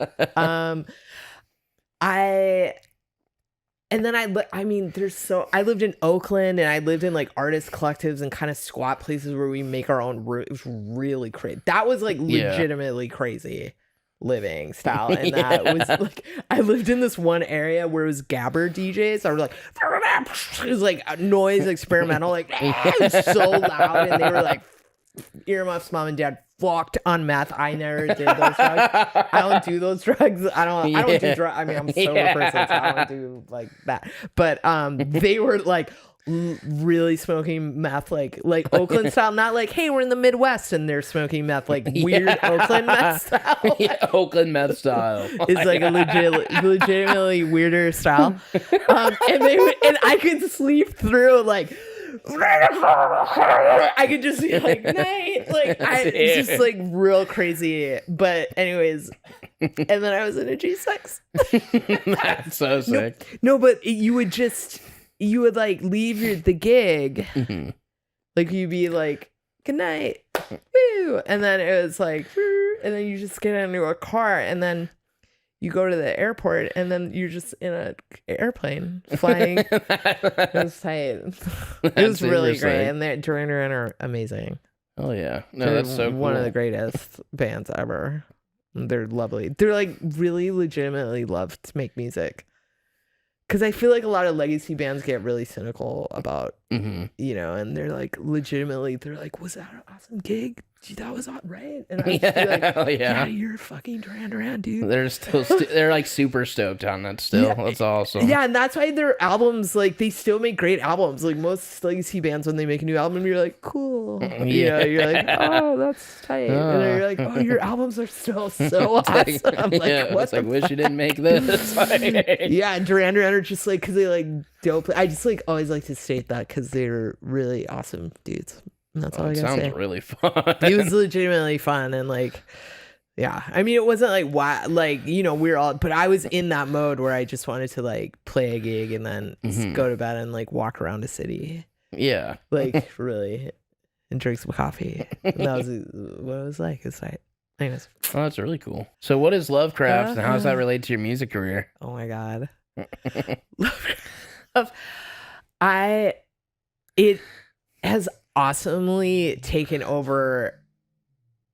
And then I lived in Oakland, and I lived in like artist collectives and kind of squat places where we make our own room. It was really crazy. That was like legitimately crazy living style. And that was like, I lived in this one area where it was gabber DJs. I was like, it was like noise experimental, like it was so loud, and they were like, earmuffs, mom and dad fucked on meth. I never did those drugs. I don't do those drugs. I don't do drugs. I mean, I'm a sober person, so I don't do like that. But they were like really smoking meth, like Oakland style, not like, hey, we're in the Midwest and they're smoking meth, like weird Oakland meth style. Oakland meth style. It's like a legitimately weirder style. And I could sleep through like, I could just be like, night, like it's just like real crazy. But anyways, and then I was in a G6. That's so sick. No, but you would like leave the gig, like you'd be like good night, woo. And then it was like, and then you just get into a car, and then you go to the airport, and then you're just in an airplane flying. It was tight. It was really great, and Duran Duran are amazing. Oh yeah, no, that's so cool. One of the greatest bands ever. They're lovely. They're like really legitimately love to make music. Because I feel like a lot of legacy bands get really cynical about, you know, and they're like legitimately, they're like, was that an awesome gig? Gee, that was right. And I just feel like, yeah, you're fucking Duran Duran, dude. They're still, they're like super stoked on that still. Yeah, that's awesome. Yeah, and that's why their albums, like, they still make great albums. Like most legacy bands, when they make a new album, you're like, cool. Yeah. You know, you're like, oh, that's tight. And then you're like, oh, your albums are still so awesome. Like, yeah, what I wish you didn't make this. Yeah, and Duran Duran are just like, because they like dope. I just like always like to state that because they're really awesome dudes. And that's all I gotta say. Sounds really fun. It was legitimately fun, and like, yeah. I mean, it wasn't like like, you know, we're all, but I was in that mode where I just wanted to like play a gig and then go to bed and like walk around a city. Yeah. Like really, and drink some coffee. And that was what it was like. It's like, anyways. Oh, that's really cool. So, what is Lovecraft, and how does that relate to your music career? Oh my god. It has awesomely taken over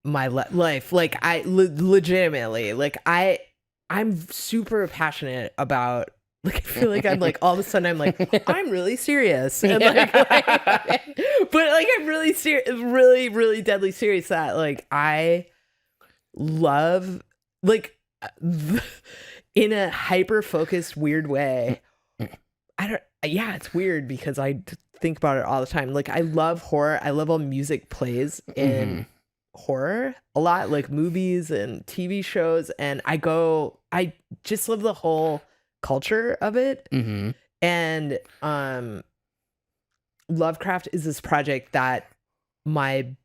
my life. Like I legitimately, like I'm super passionate about, like, I feel like I'm like, all of a sudden I'm like, I'm really serious. And like, but like, I'm really serious, really, really deadly serious that like, I love, like, in a hyper focused weird way. Yeah, it's weird because I think about it all the time. Like, I love horror. I love how music plays in horror a lot, like movies and TV shows. And I just love the whole culture of it. And Lovecraft is this project that my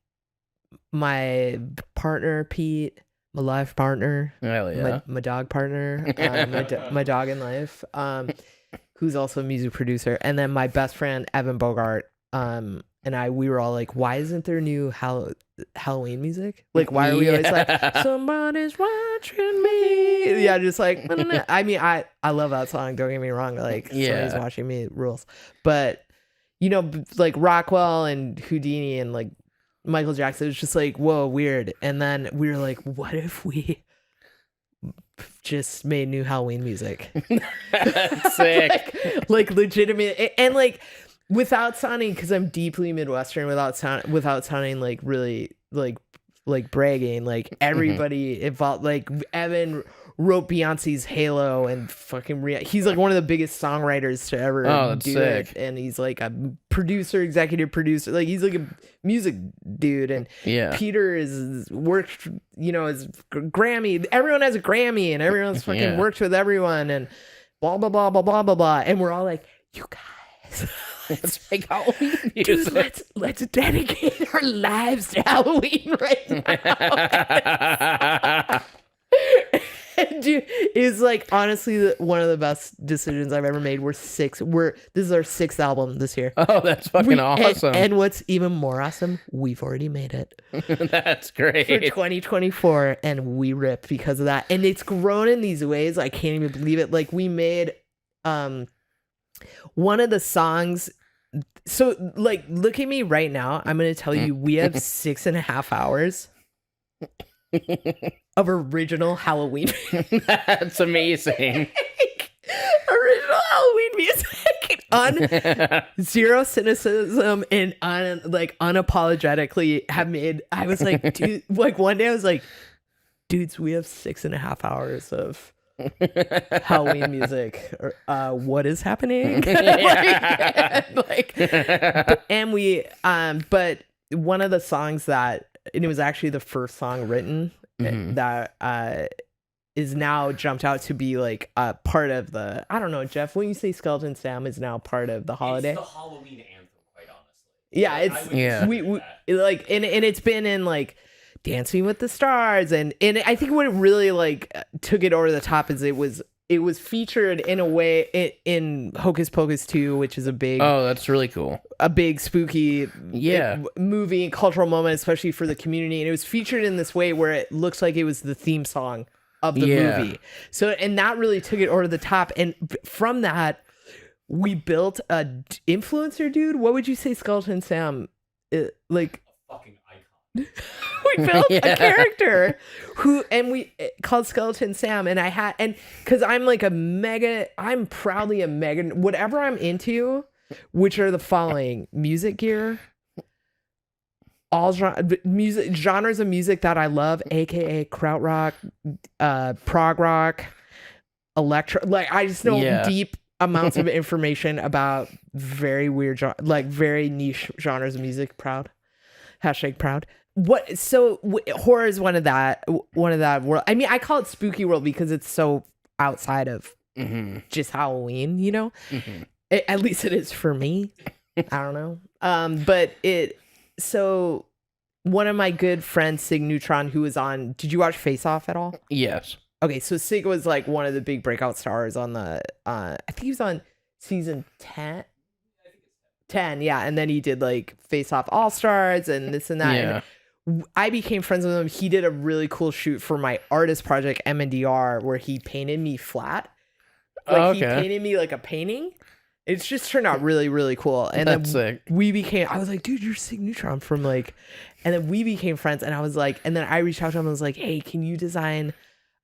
partner, Pete, my life partner, my dog partner, my dog in life, who's also a music producer, and then my best friend Evan Bogart, and we were all like, why isn't there new Halloween music? Like, why are we always like, somebody's watching me? Yeah, just like, I mean, I love that song, don't get me wrong, like, somebody's watching me rules, but you know, like Rockwell and Houdini and like Michael Jackson, it's just like, whoa, weird. And then we were like, what if we just made new Halloween music? Sick. like legitimate, and like without sounding, because I'm deeply Midwestern, without sounding like really like bragging, like everybody involved, like Evan wrote Beyonce's Halo and fucking he's like one of the biggest songwriters to ever do sick. it, and he's like a executive producer, like he's like a music dude. And Peter is worked, you know, is Grammy, everyone has a Grammy, and everyone's fucking worked with everyone, and blah blah blah blah blah blah blah, and we're all like, you guys, let's make Halloween music. Dude, let's dedicate our lives to Halloween right now. Dude, it's like honestly one of the best decisions I've ever made. This is our 6th album this year. Oh, that's fucking awesome. And what's even more awesome, we've already made it. That's great. For 2024, and we rip because of that. And it's grown in these ways, I can't even believe it. Like, we made one of the songs. So like, look at me right now. I'm gonna tell you, we have 6.5 hours of original Halloween. That's amazing. Original Halloween music on zero cynicism and unapologetically have made. I was like, dude, like one day I was like, dudes, we have 6.5 hours of Halloween music. What is happening? But one of the songs that, and it was actually the first song written that is now jumped out to be like a part of the, I don't know, Jeff, when you say Skeleton Sam is now part of the holiday. It's the Halloween anthem, quite honestly. Yeah, we like, and it's been in like Dancing with the Stars, and I think what it really like took it over the top is it it was featured in a way in Hocus Pocus 2, which is a big that's really cool. A big spooky Yeah. movie and cultural moment, especially for the community. And it was featured in this way where it looks like it was the theme song of the movie. So, and that really took it over the top. And from that, we built a influencer dude. What would you say Skeleton Sam, like? Fucking icon. We built a character we called Skeleton Sam, and because I'm proudly a mega, whatever I'm into, which are the following: music gear, all genres of music that I love, aka krautrock, prog rock, electro. Like, I just know deep amounts of information about very weird, very niche genres of music. Proud. #proud. What? So horror is one of that world. I mean, I call it spooky world because it's so outside of just Halloween, you know. At least it is for me. I don't know. So one of my good friends, Sig Neutron, who was on. Did you watch Face Off at all? Yes. Okay, so Sig was like one of the big breakout stars on the. I think he was on season 10. 10, yeah, and then he did like Face Off All Stars and this and that. Yeah. And I became friends with him. He did a really cool shoot for my artist project MNDR where he painted me flat. He painted me like a painting. It's just turned out really, really cool. And That's then sick. I was like, dude, you're Sig Neutron from like, and then we became friends. And I was like, and then I reached out to him and was like, hey, can you design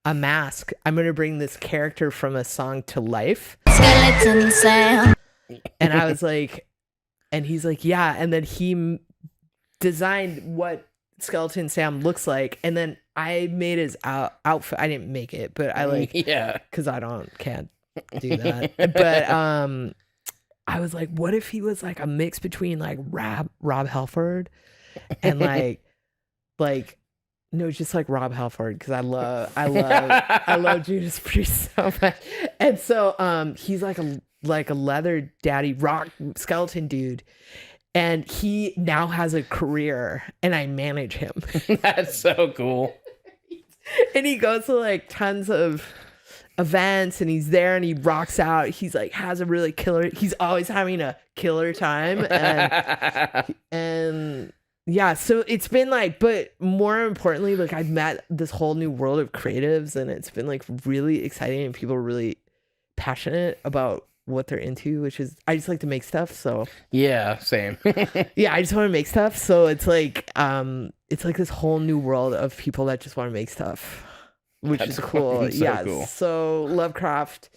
a mask? I'm going to bring this character from a song to life. Skeleton Sam. And I was like, and he's like, yeah. And then he designed what Skeleton Sam looks like. And then I made his outfit. I didn't make it, but I because I can't do that. But I was like, what if he was like a mix between like Rob Halford and like no, just like Rob Halford, because I love Judas Priest so much. And so he's like a leather daddy rock skeleton dude, and he now has a career and I manage him. That's so cool. And he goes to like tons of events and he's there and he rocks out. He's like has a really killer, he's always having a killer time. And yeah, so it's been like, but more importantly, like I've met this whole new world of creatives and it's been like really exciting and people are really passionate about what they're into, which is I just like to make stuff. So yeah, same. yeah, I just want to make stuff. So it's like this whole new world of people that just want to make stuff, which is cool. Yeah. Cool. So Lovecraft,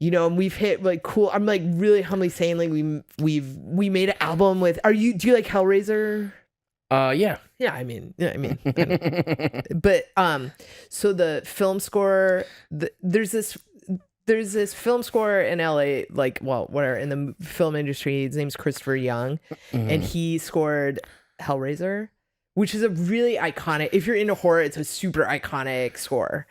you know, and we've hit like cool. I'm like really humbly saying like we made an album with. Do you like Hellraiser? Yeah. Yeah, I mean. But so the film score, there's this film score in LA, like, well, whatever, in the film industry. His name's Christopher Young, and he scored Hellraiser, which is a really iconic. If you're into horror, it's a super iconic score,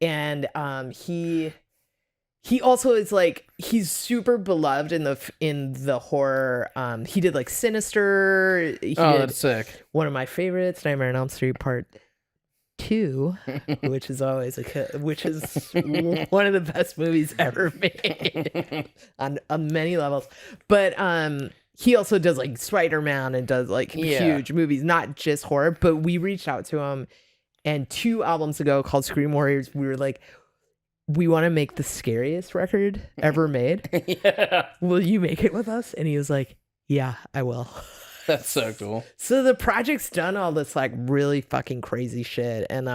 and he also is like he's super beloved in the horror. He did like Sinister. That's sick. One of my favorites, Nightmare on Elm Street Part 2, which is always which is one of the best movies ever made on many levels. But he also does like Spider-Man and does like huge movies, not just horror. But we reached out to him, and 2 albums ago called Scream Warriors, we were like, we want to make the scariest record ever made. Yeah. Will you make it with us? And he was like, yeah, I will. That's so cool. So the project's done all this like really fucking crazy shit, and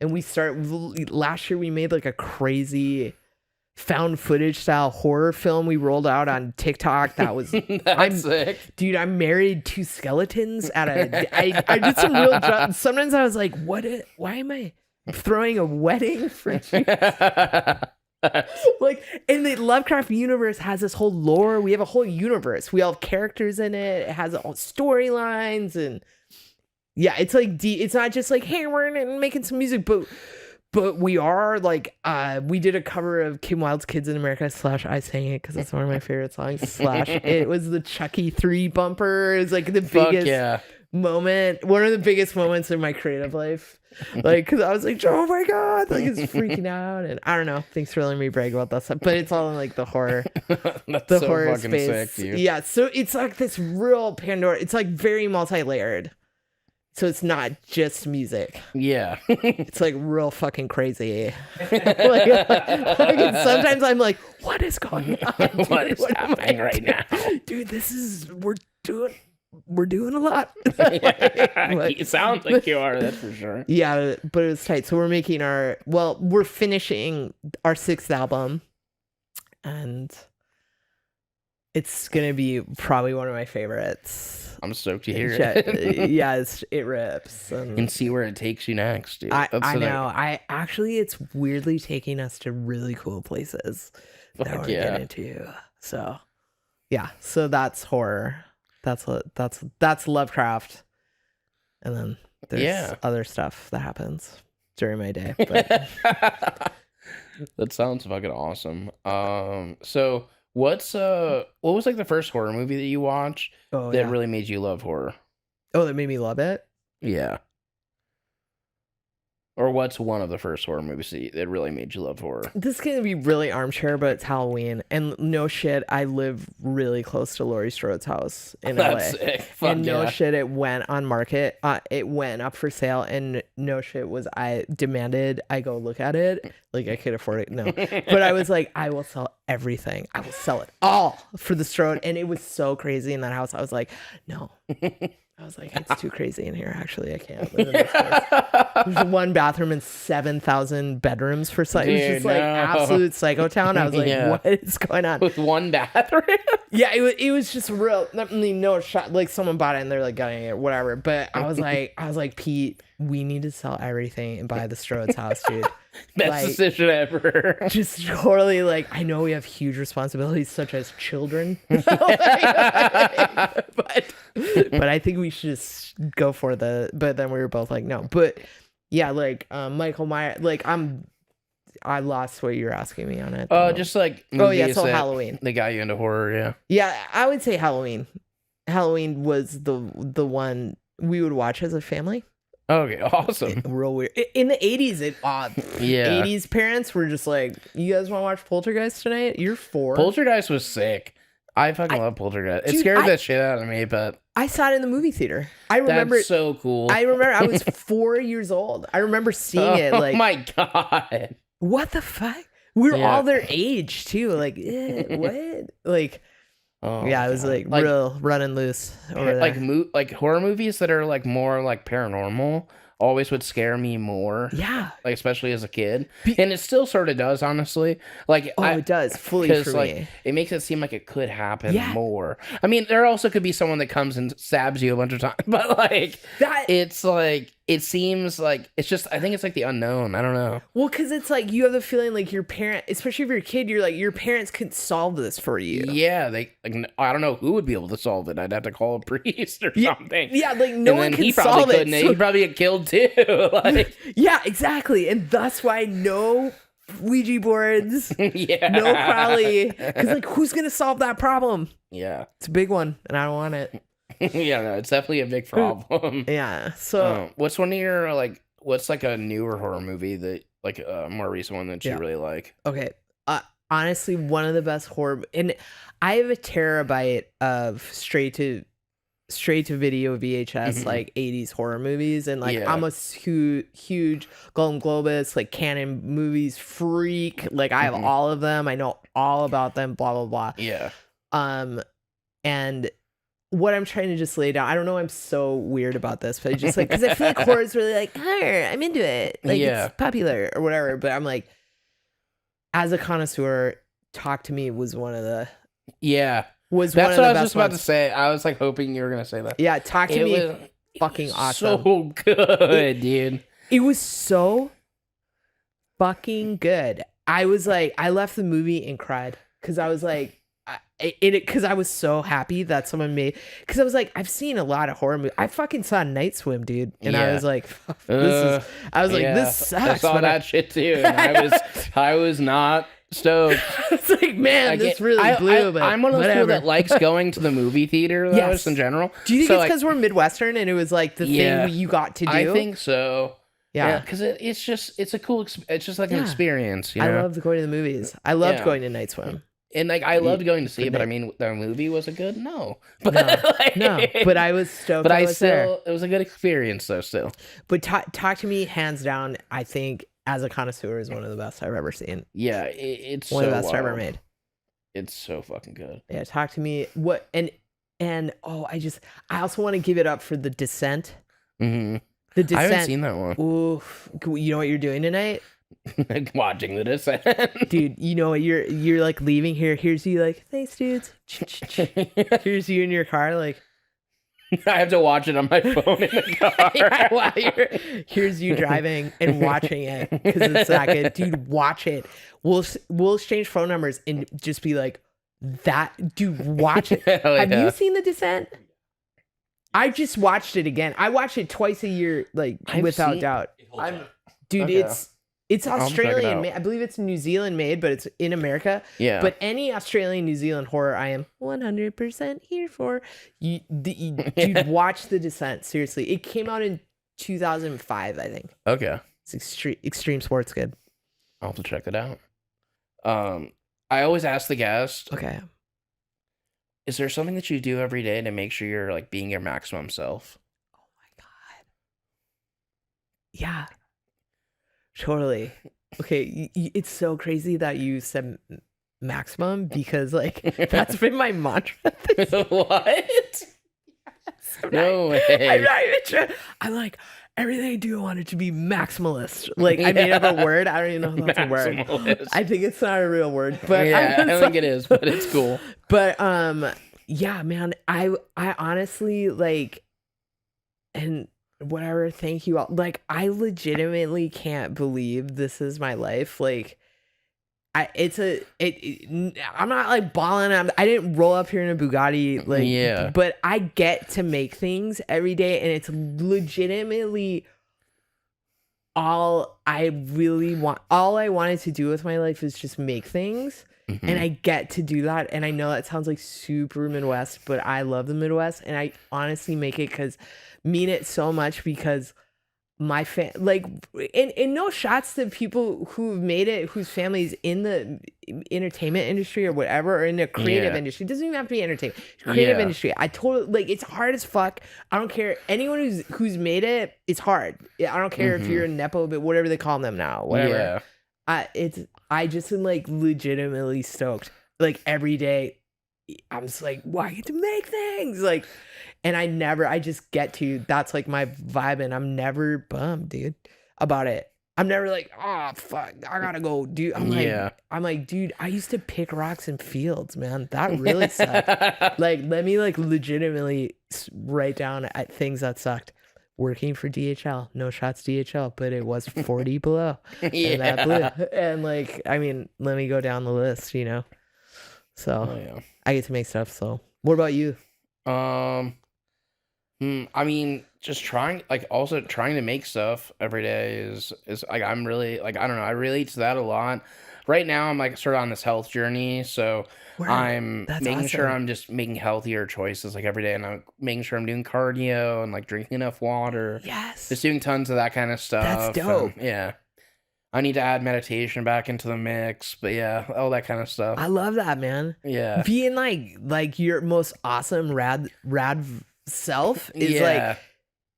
we last year we made like a crazy found footage style horror film we rolled out on TikTok. That was sick. Dude, I married 2 skeletons I did some real jobs. Sometimes I was like, why am I throwing a wedding for you? Like, and the Lovecraft universe has this whole lore. We have a whole universe. We all have characters in it. It has all storylines, and yeah, it's like it's not just like, hey, we're making some music, but we are like we did a cover of Kim Wilde's Kids in America / I sang it because it's one of my favorite songs / it was the Chucky 3 bumper. It was like the biggest moment, one of the biggest moments in my creative life. Like, because I was like, oh my God, like it's freaking out. And I don't know. Thanks for letting me brag about that stuff. But it's all in like the horror. That's The so horror fucking space. sick, dude. Yeah. So it's like this real Pandora. It's like very multi-layered. So it's not just music. Yeah. It's like real fucking crazy. Like, sometimes I'm like, what is going on? Dude? What is happening right now? Dude, we're doing a lot. It sounds like you are, that's for sure. Yeah, but it was tight. So we're finishing our 6th album, and it's gonna be probably one of my favorites. I'm stoked to hear it. Yeah, it rips. And see where it takes you next, dude. I know. It's weirdly taking us to really cool places that we're getting into. So yeah, so that's horror. That's Lovecraft, and then there's other stuff that happens during my day. But that sounds fucking awesome. So what was like the first horror movie that you watched that really made you love horror? Oh, that made me love it? Yeah. Or what's one of the first horror movies that really made you love horror? This is going to be really armchair, but it's Halloween. And no shit, I live really close to Laurie Strode's house in That's LA. sick. Fuck And no yeah. shit, it went on market. It went up for sale, and no shit I demanded I go look at it. Like, I could afford it. No. But I was like, I will sell everything. I will sell it all for the Strode. And it was so crazy in that house. I was like, no. I was like, it's too crazy in here. Actually, I can't live in this place. There's one bathroom and 7,000 bedrooms for it was just like absolute psycho town. I was like, what is going on? With one bathroom? Yeah, it was just real. I mean, no shot. Like someone bought it and they're like getting it, whatever. But I was like, Pete, we need to sell everything and buy the Strode's house, dude. Best decision ever. Just totally like, I know we have huge responsibilities such as children, but I think we should just go for but then we were both like, no. But yeah, like Michael Myers, like I lost what you were asking me on it. Just like so Halloween. They got you into horror, yeah. Yeah, I would say Halloween. Halloween was the one we would watch as a family. Okay, awesome. Real weird. In the 80s, 80s parents were just like, you guys want to watch Poltergeist tonight? You're 4. Poltergeist was sick. I fucking love Poltergeist. It scared the shit out of me, but I saw it in the movie theater. I remember that's so cool. I remember I was 4 years old. I remember seeing it. Like, oh my God. What the fuck? We were all their age too. Like, what? Like, yeah, it was like real running loose over there. Like horror movies that are like more like paranormal always would scare me more. Yeah, like especially as a kid, and it still sort of does, honestly. Like, it does fully for like, me. It makes it seem like it could happen more. I mean, there also could be someone that comes and stabs you a bunch of times, but like that, it's like it seems like it's just. I think it's like the unknown. I don't know. Well, because it's like you have the feeling like your parent, especially if you're a kid, you're like your parents could solve this for you. Yeah, they. Like, I don't know who would be able to solve it. I'd have to call a priest or something. Yeah, like no one can solve it. He'd probably get killed too. Like, yeah, exactly, and that's why no Ouija boards, no Crowley, because like who's gonna solve that problem? Yeah, it's a big one, and I don't want it. Yeah, no, it's definitely a big problem. Yeah. So, what's one of your what's like a newer horror movie that like a more recent one that you really like? Okay. Honestly, one of the best horror, and I have a terabyte of straight to video VHS like 80s horror movies, and like I'm a huge Golden Globus like Canon movies freak. Like I have all of them. I know all about them. Blah blah blah. Yeah. And what I'm trying to just lay down, I don't know, I'm so weird about this, but I just like, because I feel like horror is really like, I'm into it. Like it's popular or whatever. But I'm like, as a connoisseur, Talk to Me was one of the That's what I was just about to say. I was like hoping you were gonna say that. Yeah, Talk to Me, fucking awesome. So good, dude. It was so fucking good. I was like, I left the movie and cried because I was like, because I was so happy that someone made. Because I was like, I've seen a lot of horror movies. I fucking saw Night Swim, dude, and I was like, this sucks. I saw that shit too. And I was not stoked. It's like, man, this really blew. But I'm one of those whatever. people that likes going to the movie theater, though, Yes. just in general. Do you think So, it's like, because we're Midwestern and it was like the thing you got to do? I think so. Yeah. Because it's a cool, it's just like an experience, you I know? loved going to the movies. I loved going to Night Swim. And like, I loved going to see it, but I mean, the movie was it good? No. But No, but I was stoked. But I was there. it was a good experience, though, still. But talk to me, hands down, I think as a connoisseur is one of the best I've ever seen. Yeah, it's One so of the best wild. ever made. It's so fucking good. Yeah, talk to me. What and I also want to give it up for The Descent. Mm-hmm. The Descent. I haven't seen that one. Oof. You know what you're doing tonight? Watching The Descent. Dude, you know what you're like leaving here. Here's you like, thanks, dudes. Here's you in your car, like I have to watch it on my phone in the car. yeah, while here's you driving and watching it because it's that good. Dude, watch it. We'll exchange phone numbers and just be like, that dude, watch it. Hell Have yeah. you seen The Descent? I just watched it again. I watch it twice a year, like without doubt. It holds up. Dude, Okay. it's I'll check it Australian out. made. I believe it's New Zealand made, but it's in America. Yeah. But any Australian, New Zealand horror, I am 100% here for. Dude, watch The Descent. Seriously, it came out in 2005, I think. Okay. It's extreme sports good. I'll have to check it out. I always ask the guest, Okay. is there something that you do every day to make sure you're like being your maximum self? Oh my god. Yeah. Totally. Okay, it's so crazy that you said maximum because like that's been my mantra. What? No way. I'm not even sure. I'm like, everything I do, I want it to be maximalist. Like, I made up a word. I don't even know if that's a word. Maximalist. I think it's not a real word, but Yeah, I don't think it is, but it's cool. But yeah, man, I honestly like, and whatever. Thank you all. Like, I legitimately can't believe this is my life. Like, I'm not like balling. I didn't roll up here in a Bugatti, like, Yeah. but I get to make things every day, and it's legitimately all I really want. All I wanted to do with my life is just make things, and I get to do that. And I know that sounds like super Midwest, but I love the Midwest, and I honestly make it mean it so much because my like, and no shots to people who've made it, whose families in the entertainment industry or whatever, or in the creative industry. It doesn't even have to be entertainment. Creative industry. I totally, like, it's hard as fuck. I don't care. Anyone who's made it, it's hard. I don't care if you're a nepo, but whatever they call them now, whatever. Yeah. I just am like legitimately stoked. Like, every day, I'm just like, well, I get to make things, like. And I just get to, that's like my vibe, and I'm never bummed, dude, about it. I'm never like, oh, fuck, I gotta go, dude. I'm like, dude, I used to pick rocks in fields, man. That really sucked. Like, let me like legitimately write down at things that sucked. Working for DHL, no shots DHL, but it was 40 below. And that blew. And like, I mean, let me go down the list, you know? So I get to make stuff. So what about you? I mean, just trying to make stuff every day is like, I'm really, like, I don't know, I relate to that a lot. Right now, I'm like sort of on this health journey, so I'm making sure I'm just making healthier choices like every day, and I'm making sure I'm doing cardio and like drinking enough water. Yes. Just doing tons of that kind of stuff. That's dope. And, yeah. I need to add meditation back into the mix, but yeah, all that kind of stuff. I love that, man. Yeah. Being like your most awesome rad self is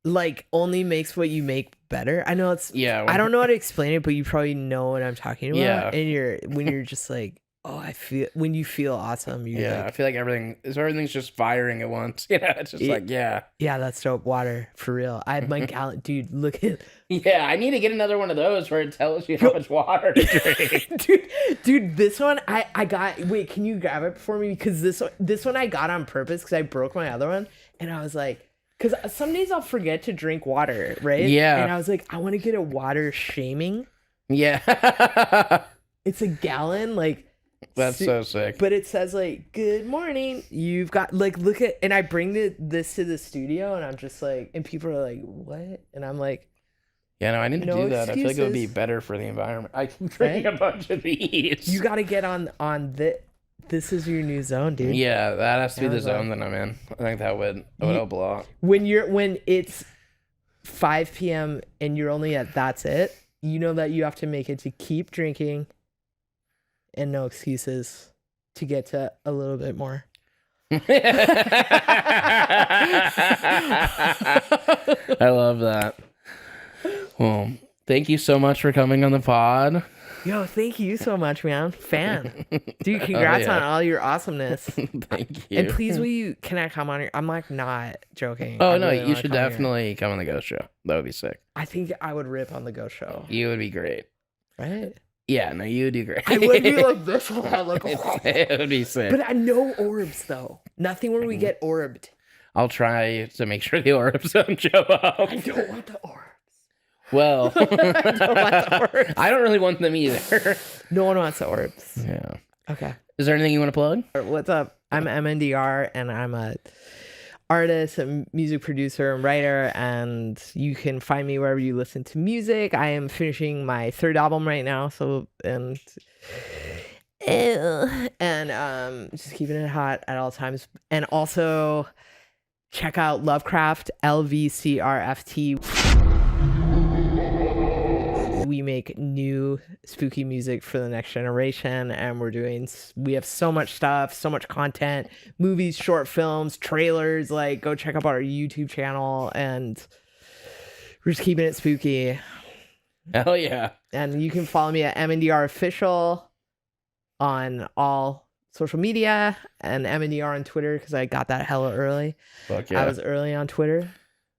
like only makes what you make better. I know it's I don't know how to explain it, but you probably know what I'm talking about. Yeah. And when you're just like, oh, when you feel awesome, I feel like everything's just firing at once. It's just like, yeah, that's dope. Water for real. I have my gallon, dude. Look at I need to get another one of those where it tells you how much water to drink. dude, this one I got. Wait, can you grab it for me? Because this one I got on purpose because I broke my other one, and I was like, because some days I'll forget to drink water, right? Yeah. And I was like, I want to get a water shaming. Yeah. It's a gallon, like. That's so sick. But it says like, good morning. You've got like, look at, and I bring this to the studio, and I'm just like, and people are like, what? And I'm like, Yeah, no, I need to No do that. I feel like it would be excuses. better for the environment. I keep drinking a bunch of these. You got to get on the. This is your new zone, dude. Yeah, that has to be the Amazon. zone that I'm in. I think that would help a lot. When it's 5 p.m. and you're only at that's it, you know that you have to make it to keep drinking and no excuses to get to a little bit more. I love that. Well, thank you so much for coming on the pod. Yo, thank you so much, man. Fan. Dude, congrats yeah. on all your awesomeness. Thank you. And please, can I come on your... I'm like not joking. Oh, I no, really you wanna should come here. definitely come on the Ghost Show. That would be sick. I think I would rip on the Ghost Show. You would be great. Right? Yeah, no, you would do great. I would be like this one. Like, It would be sick. but I know orbs, though. Nothing where we get orbed. I'll try to make sure the orbs don't show up. I don't want the orbs. Well, I don't want the orbs. I don't really want them either. No one wants the orbs. Yeah. Okay. Is there anything you want to plug? What's up? I'm MNDR, and I'm a artist, a music producer, and writer, and you can find me wherever you listen to music. I am finishing my 3rd album right now, so just keeping it hot at all times. And also check out Lovecraft, LVCRFT. We make new spooky music for the next generation, and we have so much stuff, so much content, movies, short films, trailers. Like, go check out our YouTube channel, and we're just keeping it spooky. Hell yeah. And you can follow me at MNDR Official on all social media, and MNDR on Twitter, because I got that hella early. Fuck yeah. I was early on Twitter,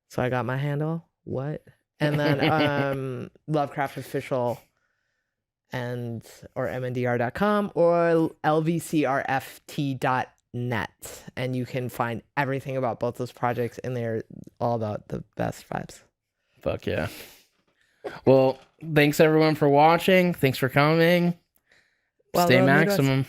so I got my handle. What? And then Lovecraft Official or MNDR.com or LVCRFT.net. And you can find everything about both those projects in there, all about the best vibes. Fuck yeah. Well, thanks everyone for watching. Thanks for coming. Well, Stay amigos. maximum.